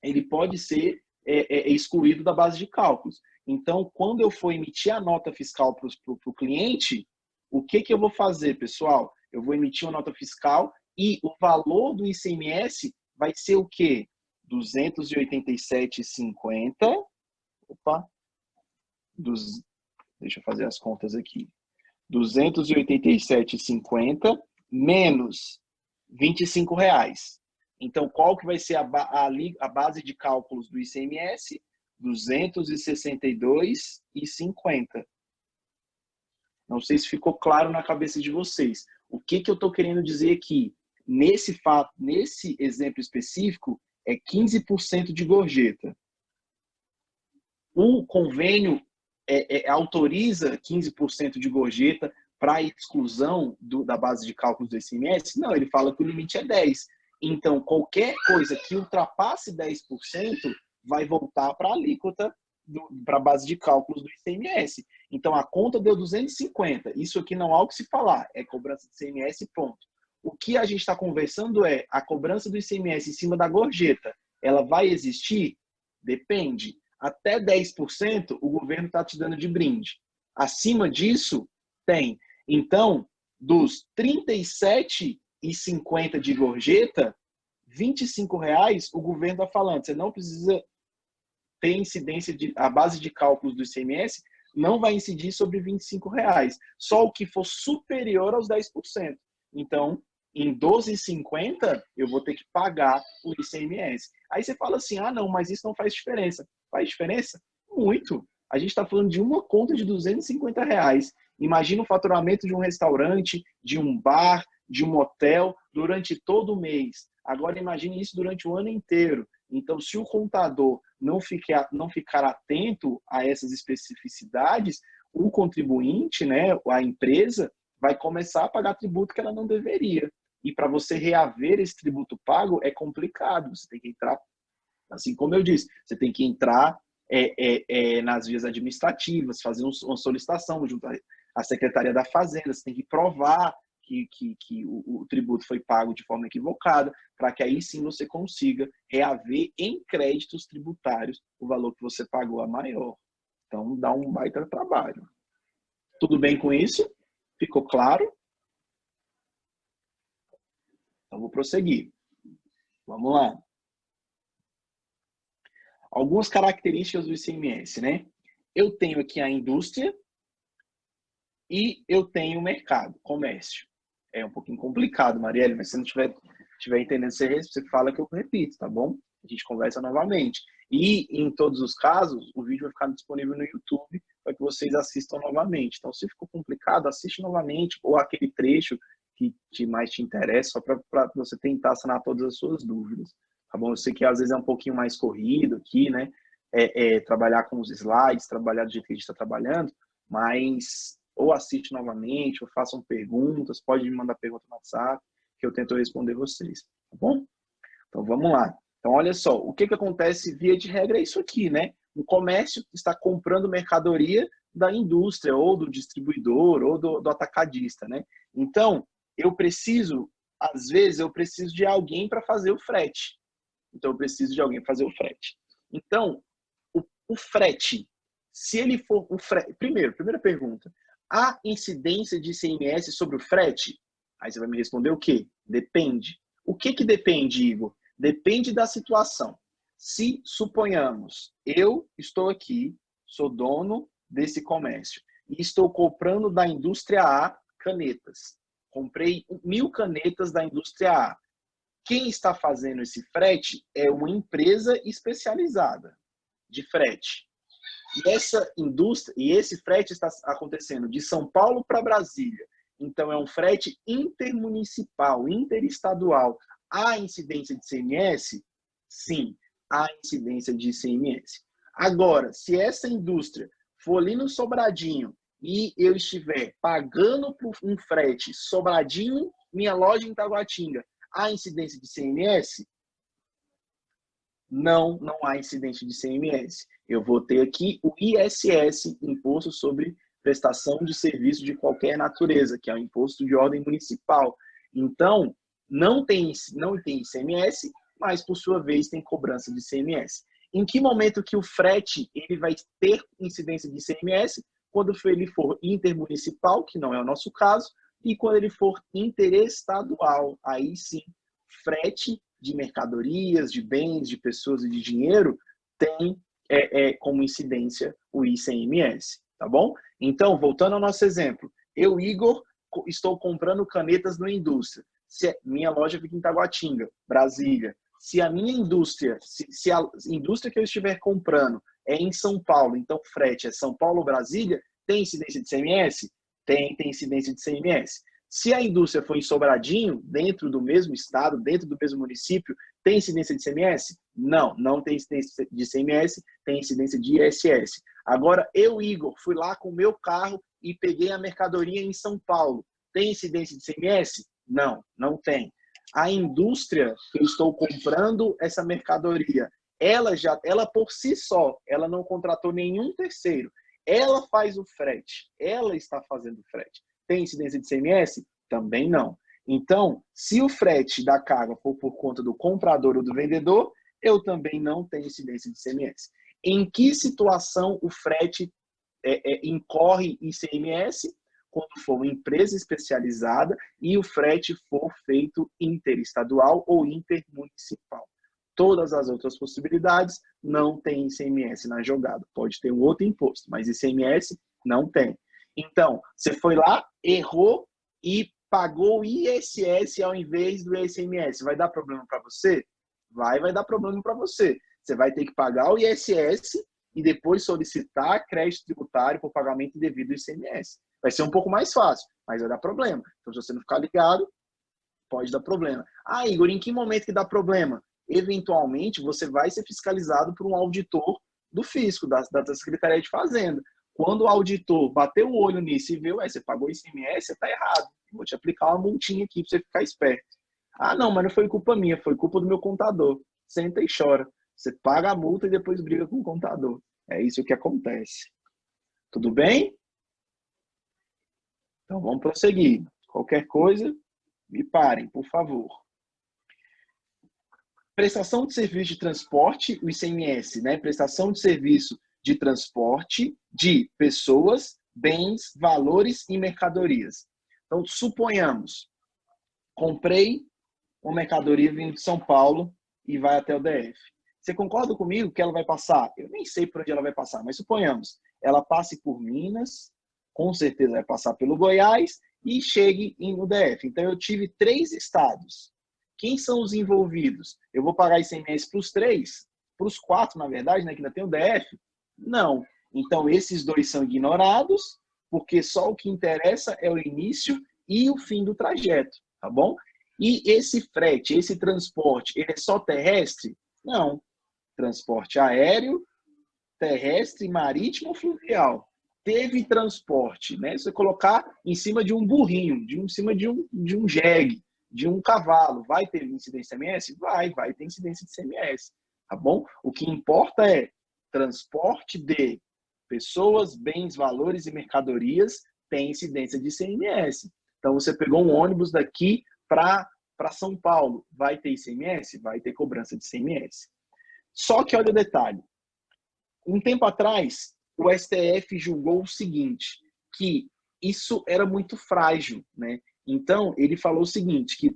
A: ele pode ser excluído da base de cálculos. Então, quando eu for emitir a nota fiscal para o cliente, o que eu vou fazer, pessoal? Eu vou emitir uma nota fiscal e o valor do ICMS vai ser o quê? 287,50. Opa. Deixa eu fazer as contas aqui. 287,50 menos R$ 25. Então, qual que vai ser a base de cálculos do ICMS? 262,50. Não sei se ficou claro na cabeça de vocês. O que eu estou querendo dizer aqui? Nesse exemplo específico, é 15% de gorjeta. O convênio autoriza 15% de gorjeta para exclusão da base de cálculos do ICMS? Não, ele fala que o limite é 10%. Então, qualquer coisa que ultrapasse 10% vai voltar para a alíquota, para a base de cálculos do ICMS. Então, a conta deu 250. Isso aqui não há o que se falar. É cobrança de ICMS, ponto. O que a gente está conversando é a cobrança do ICMS em cima da gorjeta. Ela vai existir? Depende. Até 10% o governo está te dando de brinde. Acima disso, tem. Então, dos 37,50 de gorjeta, R$ 25 o governo está falando. Você não precisa ter incidência a base de cálculos do ICMS não vai incidir sobre R$ 25. Só o que for superior aos 10%. Então, em 12,50 eu vou ter que pagar o ICMS. Aí você fala assim, não, mas isso não faz diferença. Faz diferença? Muito. A gente está falando de uma conta de R$ 250. Imagina o faturamento de um restaurante, de um bar, de um hotel durante todo o mês. Agora imagine isso durante o ano inteiro. Então, se o contador não ficar atento a essas especificidades, o contribuinte, né, a empresa, vai começar a pagar tributo que ela não deveria. E para você reaver esse tributo pago é complicado. Você tem que entrar, assim como eu disse, você tem que entrar nas vias administrativas, fazer uma solicitação junto à Secretaria da Fazenda, você tem que provar que o tributo foi pago de forma equivocada, para que aí sim você consiga reaver em créditos tributários o valor que você pagou a maior. Então, dá um baita trabalho. Tudo bem com isso? Ficou claro? Então, vou prosseguir. Vamos lá. Algumas características do ICMS, né? Eu tenho aqui a indústria e eu tenho o mercado, comércio. É um pouquinho complicado, Marielle, mas se não estiver entendendo, você fala que eu repito, tá bom? A gente conversa novamente. E, em todos os casos, o vídeo vai ficar disponível no YouTube para que vocês assistam novamente. Então, se ficou complicado, assiste novamente, ou aquele trecho que mais te interessa, só para você tentar sanar todas as suas dúvidas. Tá bom? Eu sei que às vezes é um pouquinho mais corrido aqui, né? Trabalhar com os slides, trabalhar do jeito que a gente está trabalhando, mas ou assiste novamente, ou façam perguntas, pode me mandar pergunta no WhatsApp, que eu tento responder vocês, tá bom? Então vamos lá. Então olha só, o que acontece via de regra é isso aqui, né? O comércio está comprando mercadoria da indústria, ou do distribuidor, ou do atacadista, né? Então, às vezes eu preciso de alguém para fazer o frete. Então eu preciso de alguém para fazer o frete. Então, o frete, se ele for o frete, primeira pergunta, há incidência de ICMS sobre o frete? Aí você vai me responder o quê? Depende. O que depende, Igor? Depende da situação. Se suponhamos, eu estou aqui, sou dono desse comércio e estou comprando da indústria A canetas. Comprei 1000 canetas da indústria A. Quem está fazendo esse frete é uma empresa especializada de frete. E essa indústria, e esse frete está acontecendo de São Paulo para Brasília. Então é um frete intermunicipal, interestadual. Há incidência de ICMS? Sim, há incidência de ICMS. Agora, se essa indústria for ali no Sobradinho e eu estiver pagando por um frete Sobradinho, minha loja em Taguatinga, há incidência de ICMS? Não, não há incidência de ICMS. Eu vou ter aqui o ISS, Imposto sobre Prestação de Serviço de Qualquer Natureza, que é um imposto de ordem municipal. Então, não tem ICMS, mas, por sua vez, tem cobrança de ICMS. Em que momento que o frete ele vai ter incidência de ICMS? Quando ele for intermunicipal, que não é o nosso caso, e quando ele for interestadual. Aí sim, frete de mercadorias, de bens, de pessoas e de dinheiro tem como incidência o ICMS, tá bom? Então, voltando ao nosso exemplo, eu, Igor, estou comprando canetas na indústria. Minha loja fica em Taguatinga, Brasília. Se a minha indústria, se a indústria que eu estiver comprando é em São Paulo, então frete é São Paulo, Brasília, tem incidência de ICMS? Tem incidência de ICMS. Se a indústria for em Sobradinho, dentro do mesmo estado, dentro do mesmo município, tem incidência de ICMS? Não, não tem incidência de ICMS, tem incidência de ISS. Agora, eu, Igor, fui lá com o meu carro e peguei a mercadoria em São Paulo. Tem incidência de ICMS? Não, não tem. A indústria que eu estou comprando essa mercadoria, ela por si só, ela não contratou nenhum terceiro. Ela faz o frete, ela está fazendo o frete. Tem incidência de ICMS? Também não. Então, se o frete da carga for por conta do comprador ou do vendedor, eu também não tenho incidência de ICMS. Em que situação o frete incorre ICMS? Quando for uma empresa especializada e o frete for feito interestadual ou intermunicipal. Todas as outras possibilidades não tem ICMS na jogada. Pode ter um outro imposto, mas ICMS não tem. Então, você foi lá, errou e pagou o ISS ao invés do ICMS. Vai dar problema para você? Vai dar problema para você. Você vai ter que pagar o ISS e depois solicitar crédito tributário por pagamento indevido do ICMS. Vai ser um pouco mais fácil, mas vai dar problema. Então, se você não ficar ligado, pode dar problema. Ah, Igor, em que momento que dá problema? Eventualmente, você vai ser fiscalizado por um auditor do fisco, da Secretaria de Fazenda. Quando o auditor bater o olho nisso e ver, você pagou ICMS, você está errado. Vou te aplicar uma multinha aqui para você ficar esperto. Ah, não, mas não foi culpa minha, foi culpa do meu contador. Senta e chora. Você paga a multa e depois briga com o contador. É isso que acontece. Tudo bem? Então vamos prosseguir. Qualquer coisa, me parem, por favor. Prestação de serviço de transporte, o ICMS, né? Prestação de serviço de transporte de pessoas, bens, valores e mercadorias. Então, suponhamos, comprei uma mercadoria vindo de São Paulo e vai até o DF. Você concorda comigo que ela vai passar? Eu nem sei por onde ela vai passar, mas suponhamos, ela passe por Minas, com certeza vai passar pelo Goiás e chegue no DF. Então, eu tive 3 estados. Quem são os envolvidos? Eu vou pagar ICMS para os 3? Para os 4, na verdade, né, que ainda tem o DF? Não. Então, esses 2 são ignorados, porque só o que interessa é o início e o fim do trajeto, tá bom? E esse frete, esse transporte, ele é só terrestre? Não. Transporte aéreo, terrestre, marítimo ou fluvial. Teve transporte, né? Você colocar em cima de um burrinho, em cima de um jegue, de um cavalo, vai ter incidência de ICMS? Vai ter incidência de ICMS, tá bom? O que importa é transporte de pessoas, bens, valores e mercadorias tem incidência de ICMS. Então, você pegou um ônibus daqui para São Paulo, vai ter ICMS? Vai ter cobrança de ICMS. Só que olha o detalhe. Um tempo atrás, o STF julgou o seguinte, que isso era muito frágil, né? Então, ele falou o seguinte, que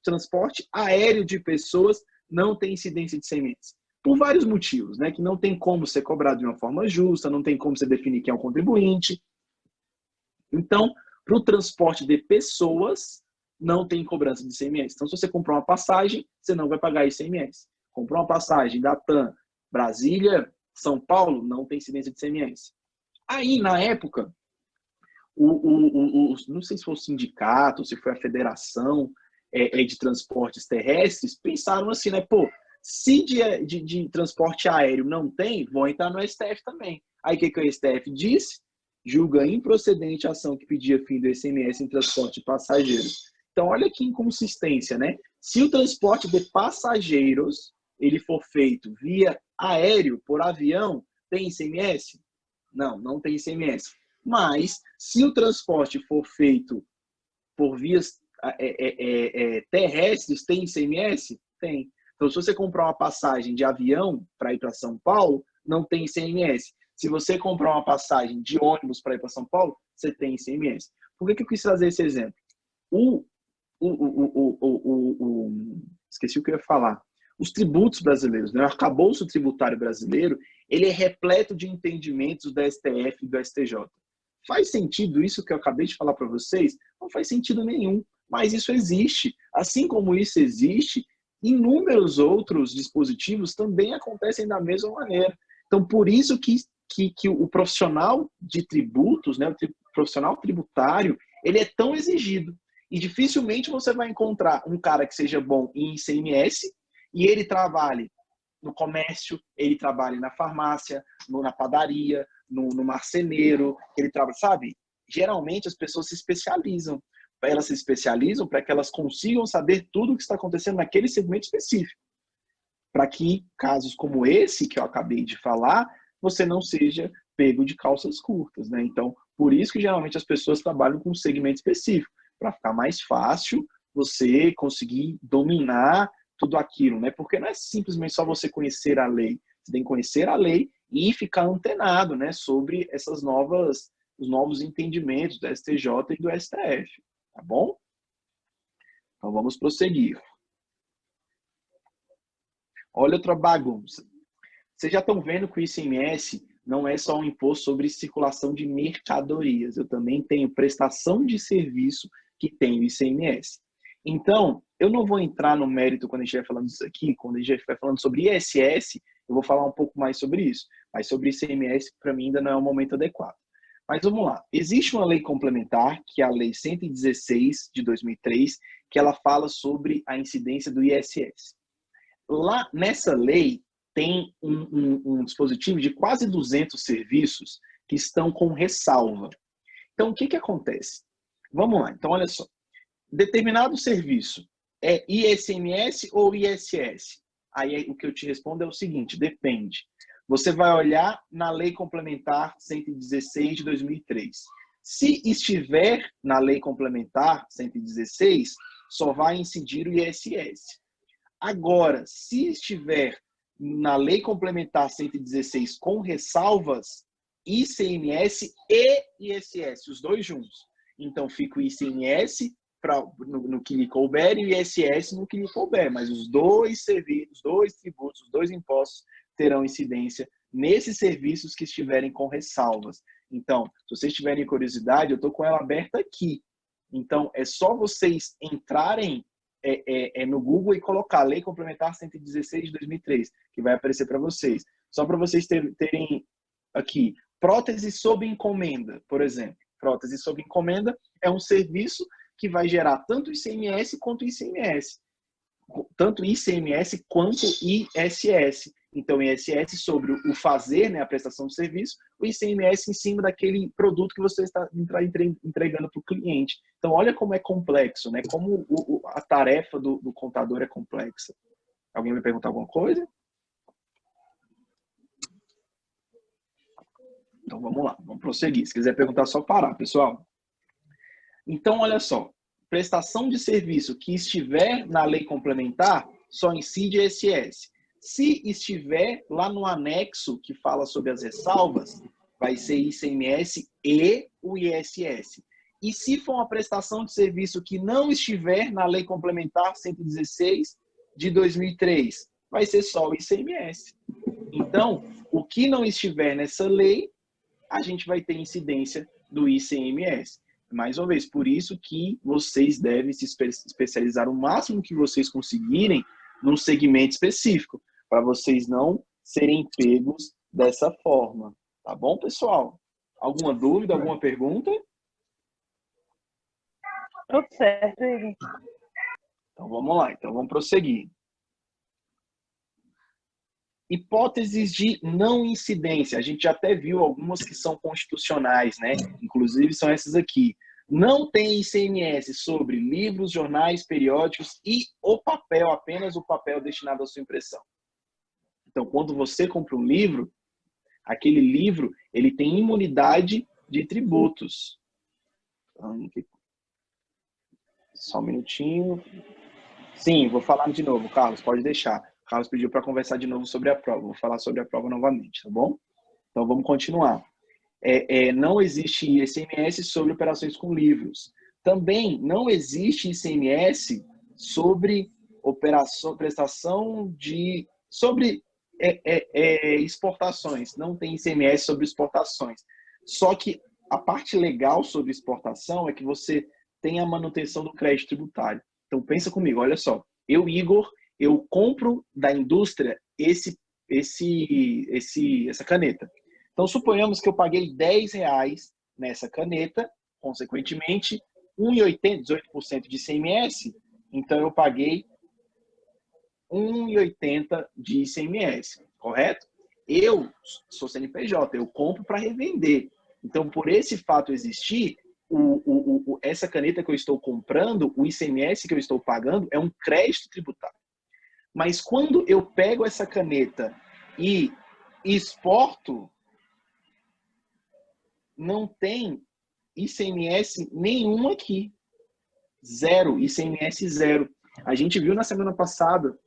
A: transporte aéreo de pessoas não tem incidência de ICMS. Por vários motivos, né? Que não tem como ser cobrado de uma forma justa, não tem como você definir quem é o contribuinte. Então, para o transporte de pessoas, não tem cobrança de ICMS. Então, se você comprar uma passagem, você não vai pagar ICMS. Comprou uma passagem da TAM, Brasília, São Paulo, não tem incidência de ICMS. Aí, na época, não sei se foi o sindicato, se foi a Federação de Transportes Terrestres, pensaram assim, né? Pô, se de transporte aéreo não tem, vão entrar no STF também. Aí, o que o STF disse? Julga improcedente a ação que pedia fim do ICMS em transporte de passageiros. Então, olha que inconsistência, né? Se o transporte de passageiros ele for feito via aéreo, por avião, tem ICMS? Não tem ICMS. Mas, se o transporte for feito por vias terrestres, tem ICMS? Tem. Então, se você comprar uma passagem de avião para ir para São Paulo, não tem ICMS. Se você comprar uma passagem de ônibus para ir para São Paulo, você tem ICMS. Por que eu quis trazer esse exemplo? Esqueci o que eu ia falar. Os tributos brasileiros, né? O arcabouço tributário brasileiro, ele é repleto de entendimentos da STF e do STJ. Faz sentido isso que eu acabei de falar para vocês? Não faz sentido nenhum, mas isso existe. Assim como isso existe, inúmeros outros dispositivos também acontecem da mesma maneira. Então, por isso que o profissional de tributos, né, o profissional tributário, ele é tão exigido. E dificilmente você vai encontrar um cara que seja bom em ICMS e ele trabalhe no comércio, ele trabalhe na farmácia, na padaria, no marceneiro, ele trabalha, sabe? Geralmente as pessoas se especializam. Elas se especializam para que elas consigam saber tudo o que está acontecendo naquele segmento específico. Para que casos como esse que eu acabei de falar, você não seja pego de calças curtas, né? Então, por isso que geralmente as pessoas trabalham com um segmento específico, para ficar mais fácil você conseguir dominar tudo aquilo, né? Porque não é simplesmente só você conhecer a lei, você tem que conhecer a lei e ficar antenado, né, sobre os novos entendimentos do STJ e do STF, tá bom? Então vamos prosseguir. Olha outra bagunça. Vocês já estão vendo que o ICMS não é só um imposto sobre circulação de mercadorias. Eu também tenho prestação de serviço que tem o ICMS. Então, eu não vou entrar no mérito quando a gente estiver falando disso aqui, quando a gente estiver falando sobre ISS, eu vou falar um pouco mais sobre isso. Mas sobre ICMS, para mim, ainda não é o momento adequado. Mas vamos lá. Existe uma lei complementar, que é a Lei 116, de 2003, que ela fala sobre a incidência do ISS. Lá nessa lei, tem um dispositivo de quase 200 serviços que estão com ressalva. Então, o que acontece? Vamos lá. Então, olha só. Determinado serviço é ICMS ou ISS? Aí o que eu te respondo é o seguinte, depende. Você vai olhar na Lei Complementar 116 de 2003. Se estiver na Lei Complementar 116, só vai incidir o ISS. Agora, se estiver na Lei Complementar 116 com ressalvas, ICMS e ISS, os dois juntos. Então, fica o ICMS no que lhe couber e o ISS no que lhe couber. Mas os dois serviços, os dois tributos, os dois impostos terão incidência nesses serviços que estiverem com ressalvas. Então, se vocês tiverem curiosidade, eu estou com ela aberta aqui. Então, é só vocês entrarem no Google e colocar Lei Complementar 116 de 2003, que vai aparecer para vocês. Só para vocês terem aqui, prótese sob encomenda, por exemplo. prótese sob encomenda é um serviço que vai gerar tanto ICMS quanto ICMS. Tanto ICMS quanto ISS. Então, ISS sobre o fazer, né, a prestação de serviço, o ICMS em cima daquele produto que você está entregando para o cliente. Então, olha como é complexo, né? Como a tarefa do contador é complexa. Alguém vai perguntar alguma coisa? Então, vamos lá, vamos prosseguir. Se quiser perguntar, é só parar, pessoal. Então, olha só. Prestação de serviço que estiver na lei complementar, só incide ISS. Se estiver lá no anexo que fala sobre as ressalvas, vai ser ICMS e o ISS. E se for uma prestação de serviço que não estiver na lei complementar 116 de 2003, vai ser só o ICMS. Então, o que não estiver nessa lei, a gente vai ter incidência do ICMS. Mais uma vez, por isso que vocês devem se especializar o máximo que vocês conseguirem num segmento específico, para vocês não serem pegos dessa forma. Tá bom, pessoal? Alguma dúvida, alguma pergunta?
C: Tudo certo, Igor.
A: Então vamos lá, então vamos prosseguir. Hipóteses de não incidência. A gente já até viu algumas que são constitucionais, né? Inclusive são essas aqui. Não tem ICMS sobre livros, jornais, periódicos e o papel, apenas o papel destinado à sua impressão. Então, quando você compra um livro, aquele livro ele tem imunidade de tributos. Só um minutinho. Sim, vou falar de novo, Carlos, pode deixar. O Carlos pediu para conversar de novo sobre a prova. Vou falar sobre a prova novamente, tá bom? Então, vamos continuar. Não existe ICMS sobre operações com livros. Também não existe ICMS sobre prestação de... sobre exportações. Não tem ICMS sobre exportações. Só que a parte legal sobre exportação é que você tem a manutenção do crédito tributário. Então, pensa comigo, olha só. Eu, Igor, eu compro da indústria essa caneta. Então, suponhamos que eu paguei R$10 nessa caneta, consequentemente, 1,80, 18% de ICMS, então eu paguei 1,80 de ICMS, correto? Eu sou CNPJ, eu compro para revender. Então, por esse fato existir, essa caneta que eu estou comprando, o ICMS que eu estou pagando é um crédito tributário. Mas quando eu pego essa caneta e exporto, não tem ICMS nenhum aqui. Zero, ICMS zero. A gente viu na semana passada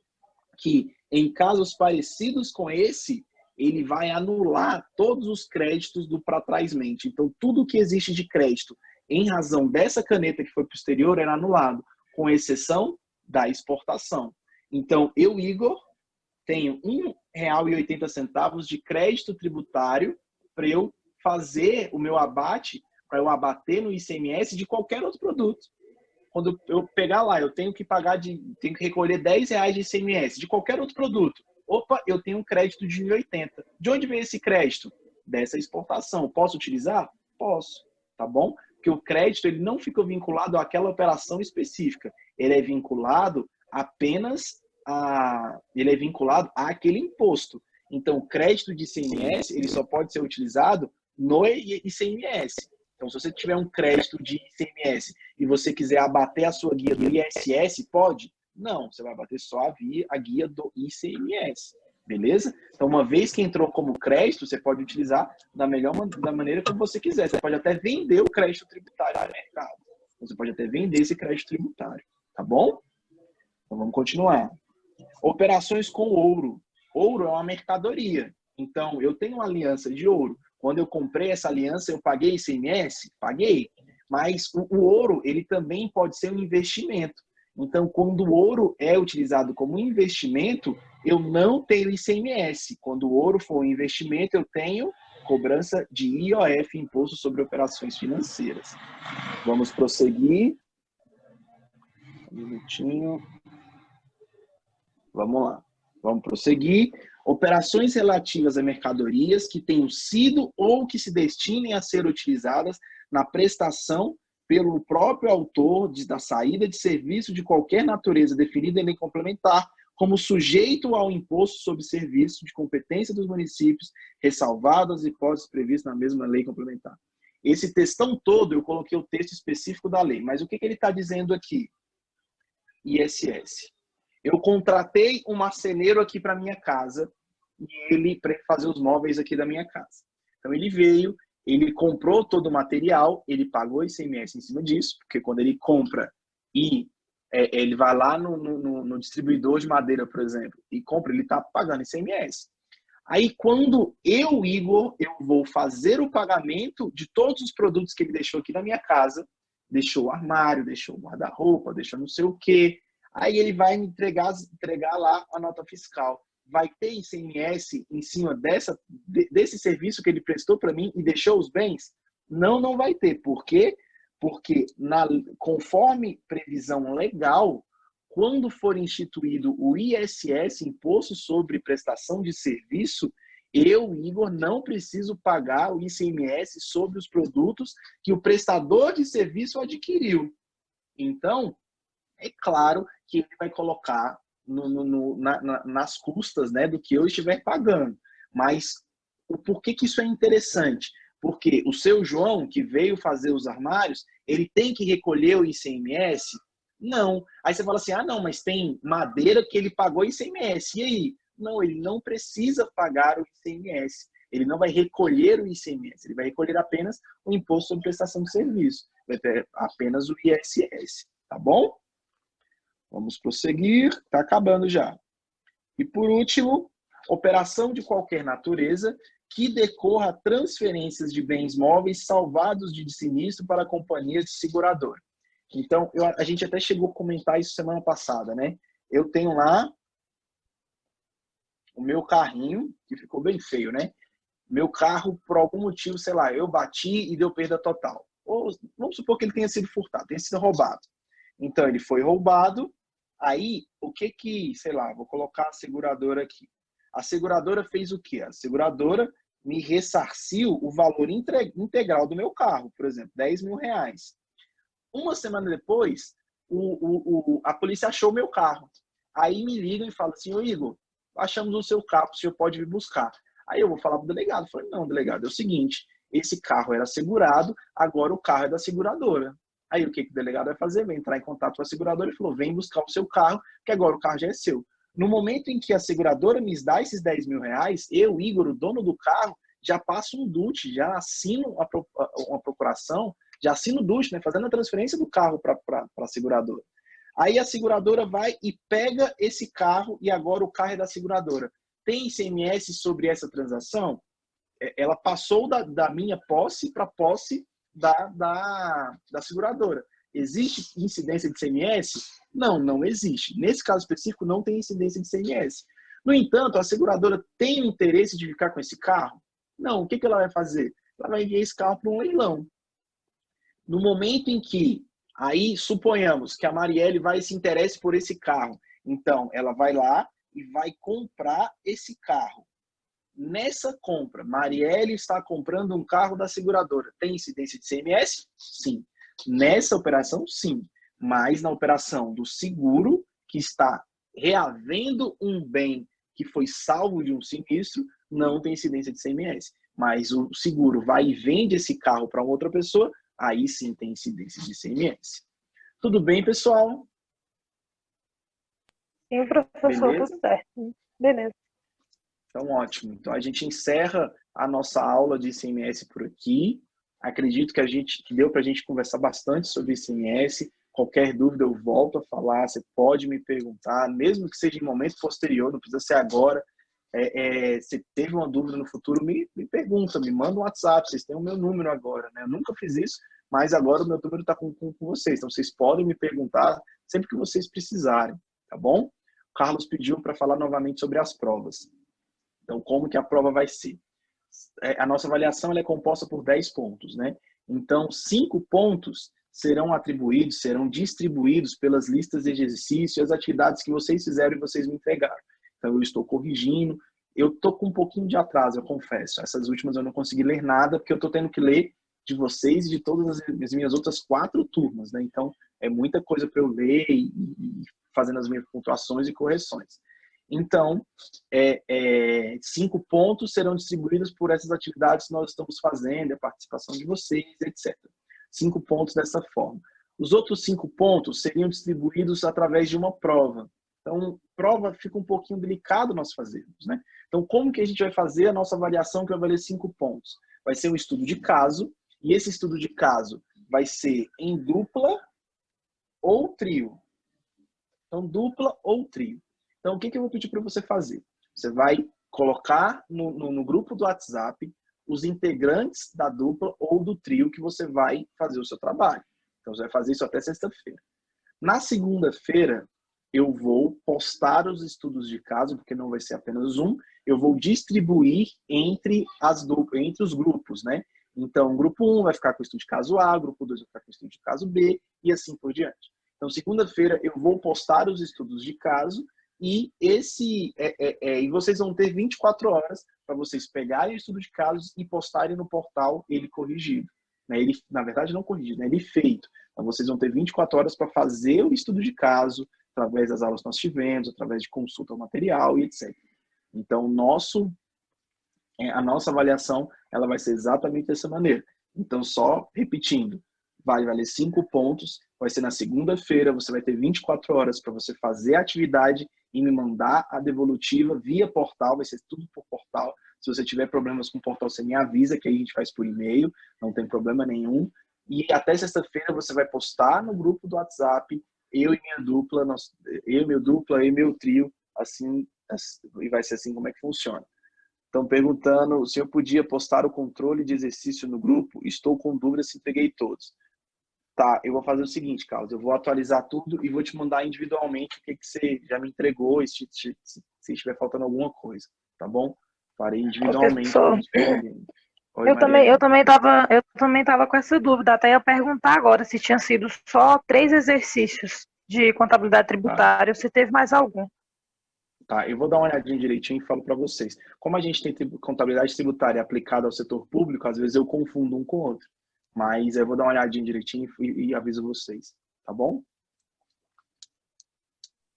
A: que em casos parecidos com esse, ele vai anular todos os créditos do para trás mente. Então, tudo que existe de crédito em razão dessa caneta que foi posterior era anulado, com exceção da exportação. Então, eu, Igor, tenho R$1,80 de crédito tributário para eu fazer o meu abate, para eu abater no ICMS de qualquer outro produto. Quando eu pegar lá, eu tenho que tenho que recolher R$10 de ICMS de qualquer outro produto. Opa, eu tenho um crédito de 1,80. De onde vem esse crédito? Dessa exportação. Posso utilizar? Posso, tá bom? Porque o crédito ele não fica vinculado àquela operação específica. Ele é vinculado apenas àquele imposto. Então, o crédito de ICMS ele só pode ser utilizado no ICMS. Então, se você tiver um crédito de ICMS e você quiser abater a sua guia do ISS, pode? Não, você vai abater só a guia do ICMS. Beleza? Então, uma vez que entrou como crédito, você pode utilizar da maneira como você quiser. Você pode até vender o crédito tributário no mercado. Você pode até vender esse crédito tributário. Tá bom? Então, vamos continuar. Operações com ouro. Ouro é uma mercadoria. Então, eu tenho uma aliança de ouro. Quando eu comprei essa aliança, eu paguei ICMS? Paguei. Mas o ouro, ele também pode ser um investimento. Então, quando o ouro é utilizado como investimento, eu não tenho ICMS. Quando o ouro for um investimento, eu tenho cobrança de IOF, Imposto sobre Operações Financeiras. Vamos prosseguir. Um minutinho. Vamos lá. Vamos prosseguir. Operações relativas a mercadorias que tenham sido ou que se destinem a ser utilizadas na prestação pelo próprio autor da saída de serviço de qualquer natureza definida em lei complementar como sujeito ao imposto sobre serviço de competência dos municípios, ressalvadas as hipóteses previstas na mesma lei complementar. Esse textão todo, eu coloquei o texto específico da lei, mas o que ele está dizendo aqui? ISS. Eu contratei um marceneiro aqui para minha casa, e ele para fazer os móveis aqui da minha casa. Então ele veio, ele comprou todo o material, ele pagou ICMS em cima disso, porque quando ele compra e ele vai lá no distribuidor de madeira, por exemplo, e compra, ele está pagando ICMS. Aí, quando eu, Igor, eu vou fazer o pagamento de todos os produtos que ele deixou aqui na minha casa, deixou o armário, deixou o guarda-roupa, deixou não sei o quê, aí ele vai me entregar lá a nota fiscal. Vai ter ICMS em cima desse serviço que ele prestou para mim e deixou os bens? Não, não vai ter. Por quê? Porque, conforme previsão legal, quando for instituído o ISS, Imposto sobre Prestação de Serviço, eu, Igor, não preciso pagar o ICMS sobre os produtos que o prestador de serviço adquiriu. Então, é claro que ele vai colocar nas custas, né, do que eu estiver pagando. Mas por que isso é interessante? Porque o seu João, que veio fazer os armários, ele tem que recolher o ICMS? Não. Aí você fala assim, não, mas tem madeira que ele pagou ICMS. E aí? Não, ele não precisa pagar o ICMS. Ele não vai recolher o ICMS. Ele vai recolher apenas o Imposto sobre Prestação de Serviço. Vai ter apenas o ISS. Tá bom? Vamos prosseguir. Está acabando já. E por último, operação de qualquer natureza que decorra transferências de bens móveis salvados de sinistro para companhias de seguradora. Então, a gente até chegou a comentar isso semana passada, né? Eu tenho lá o meu carrinho, que ficou bem feio, né? Meu carro, por algum motivo, sei lá, eu bati e deu perda total. Ou vamos supor que ele tenha sido furtado, tenha sido roubado. Então, ele foi roubado. Aí, sei lá, vou colocar a seguradora aqui. A seguradora fez o quê? A seguradora me ressarciu o valor integral do meu carro, por exemplo, R$10.000. Uma semana depois, a polícia achou o meu carro. Aí me ligam e falam assim, ô Igor, achamos o seu carro, o senhor pode vir buscar. Aí eu vou falar para o delegado. Eu falei, não, delegado, é o seguinte, esse carro era segurado, agora o carro é da seguradora. Aí o que o delegado vai fazer? Vai entrar em contato com a seguradora e falou, vem buscar o seu carro, que agora o carro já é seu. No momento em que a seguradora me dá esses R$10.000, eu, Igor, o dono do carro, já passo um DUT, já assino uma procuração, já assino o DUT, né, fazendo a transferência do carro para a seguradora. Aí a seguradora vai e pega esse carro e agora o carro é da seguradora. Tem ICMS sobre essa transação? Ela passou da minha posse para a posse da seguradora. Existe incidência de ICMS? Não, não existe. Nesse caso específico, não tem incidência de ICMS. No entanto, a seguradora tem o interesse de ficar com esse carro? Não. O que ela vai fazer? Ela vai enviar esse carro para um leilão. No momento em que, aí suponhamos que a Marielle vai se interesse por esse carro, então ela vai lá e vai comprar esse carro. Nessa compra, Marielle está comprando um carro da seguradora. Tem incidência de ICMS? Sim. Nessa operação, sim. Mas na operação do seguro, que está reavendo um bem que foi salvo de um sinistro, não tem incidência de ICMS. Mas o seguro vai e vende esse carro para outra pessoa, aí sim tem incidência de ICMS. Tudo bem, pessoal?
C: Sim, professor,
A: Beleza?
C: tudo certo. Beleza.
A: Então, ótimo. Então, a gente encerra a nossa aula de ICMS por aqui. Acredito que deu para a gente conversar bastante sobre ICMS. Qualquer dúvida eu volto a falar. Você pode me perguntar, mesmo que seja em momento posterior, não precisa ser agora. Se teve uma dúvida no futuro, me pergunta, me manda um WhatsApp. Vocês têm o meu número agora, né? Eu nunca fiz isso, mas agora o meu número está com vocês. Então, vocês podem me perguntar sempre que vocês precisarem, tá bom? O Carlos pediu para falar novamente sobre as provas. Então, como que a prova vai ser? A nossa avaliação ela é composta por 10 pontos, né? Então, 5 pontos serão atribuídos, serão distribuídos pelas listas de exercício e as atividades que vocês fizeram e vocês me entregaram. Então, eu estou corrigindo eu tô com um pouquinho de atraso, eu confesso. Essas últimas eu não consegui ler nada, porque eu tô tendo que ler de vocês e de todas as minhas outras 4 turmas, né? Então, é muita coisa para eu ler e fazendo as minhas pontuações e correções. Então, 5 pontos serão distribuídos por essas atividades que nós estamos fazendo, a participação de vocês, etc. 5 pontos dessa forma. Os outros 5 pontos seriam distribuídos através de uma prova. Então, prova fica um pouquinho delicado nós fazermos, né? Então, como que a gente vai fazer a nossa avaliação que vai valer 5 pontos? Vai ser um estudo de caso, e esse estudo de caso vai ser em dupla ou trio. Então, dupla ou trio. Então, o que eu vou pedir para você fazer? Você vai colocar no grupo do WhatsApp os integrantes da dupla ou do trio que você vai fazer o seu trabalho. Então, você vai fazer isso até sexta-feira. Na segunda-feira, eu vou postar os estudos de caso, porque não vai ser apenas um, eu vou distribuir entre os grupos, né? Então, o grupo 1 vai ficar com o estudo de caso A, o grupo 2 vai ficar com o estudo de caso B, e assim por diante. Então, segunda-feira, eu vou postar os estudos de caso, e e vocês vão ter 24 horas para vocês pegarem o estudo de casos e postarem no portal ele corrigido. Né? Ele, na verdade, não corrigido, né? Ele feito. Então, vocês vão ter 24 horas para fazer o estudo de caso, através das aulas que nós tivemos, através de consulta ao material e etc. Então, a nossa avaliação ela vai ser exatamente dessa maneira. Então, só repetindo, vai valer 5 pontos, vai ser na segunda-feira, você vai ter 24 horas para você fazer a atividade e me mandar a devolutiva via portal, vai ser tudo por portal. Se você tiver problemas com o portal, você me avisa, que aí a gente faz por e-mail, não tem problema nenhum. E até sexta-feira você vai postar no grupo do WhatsApp, eu e minha dupla, eu e meu trio, assim, e vai ser assim como é que funciona. Estão perguntando se eu podia postar o controle de exercício no grupo. Estou com dúvidas se peguei todos. Tá, eu vou fazer o seguinte, Carlos, eu vou atualizar tudo e vou te mandar individualmente o que você já me entregou e se estiver faltando alguma coisa, tá bom? Farei individualmente.
C: Professor,
A: Oi, Maria.
C: eu também tava com essa dúvida. Até ia perguntar agora se tinha sido só 3 exercícios de contabilidade tributária ou se teve mais algum.
A: Tá, eu vou dar uma olhadinha direitinho e falo para vocês. Como a gente tem contabilidade tributária aplicada ao setor público, às vezes eu confundo um com o outro. Mas eu vou dar uma olhadinha direitinho e aviso vocês, tá bom?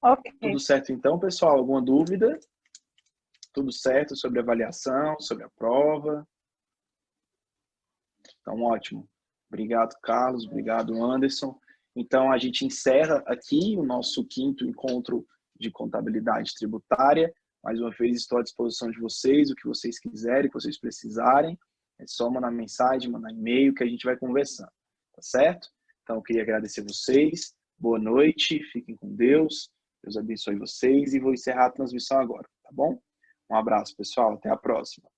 C: Ok.
A: Tudo certo então, pessoal? Alguma dúvida? Tudo certo sobre a avaliação, sobre a prova? Então, ótimo. Obrigado, Carlos. Obrigado, Anderson. Então, a gente encerra aqui o nosso 5º encontro de contabilidade tributária. Mais uma vez, estou à disposição de vocês, o que vocês quiserem, o que vocês precisarem. É só mandar mensagem, mandar e-mail que a gente vai conversando, tá certo? Então, eu queria agradecer vocês. Boa noite, fiquem com Deus. Deus abençoe vocês e vou encerrar a transmissão agora, tá bom? Um abraço, pessoal. Até a próxima.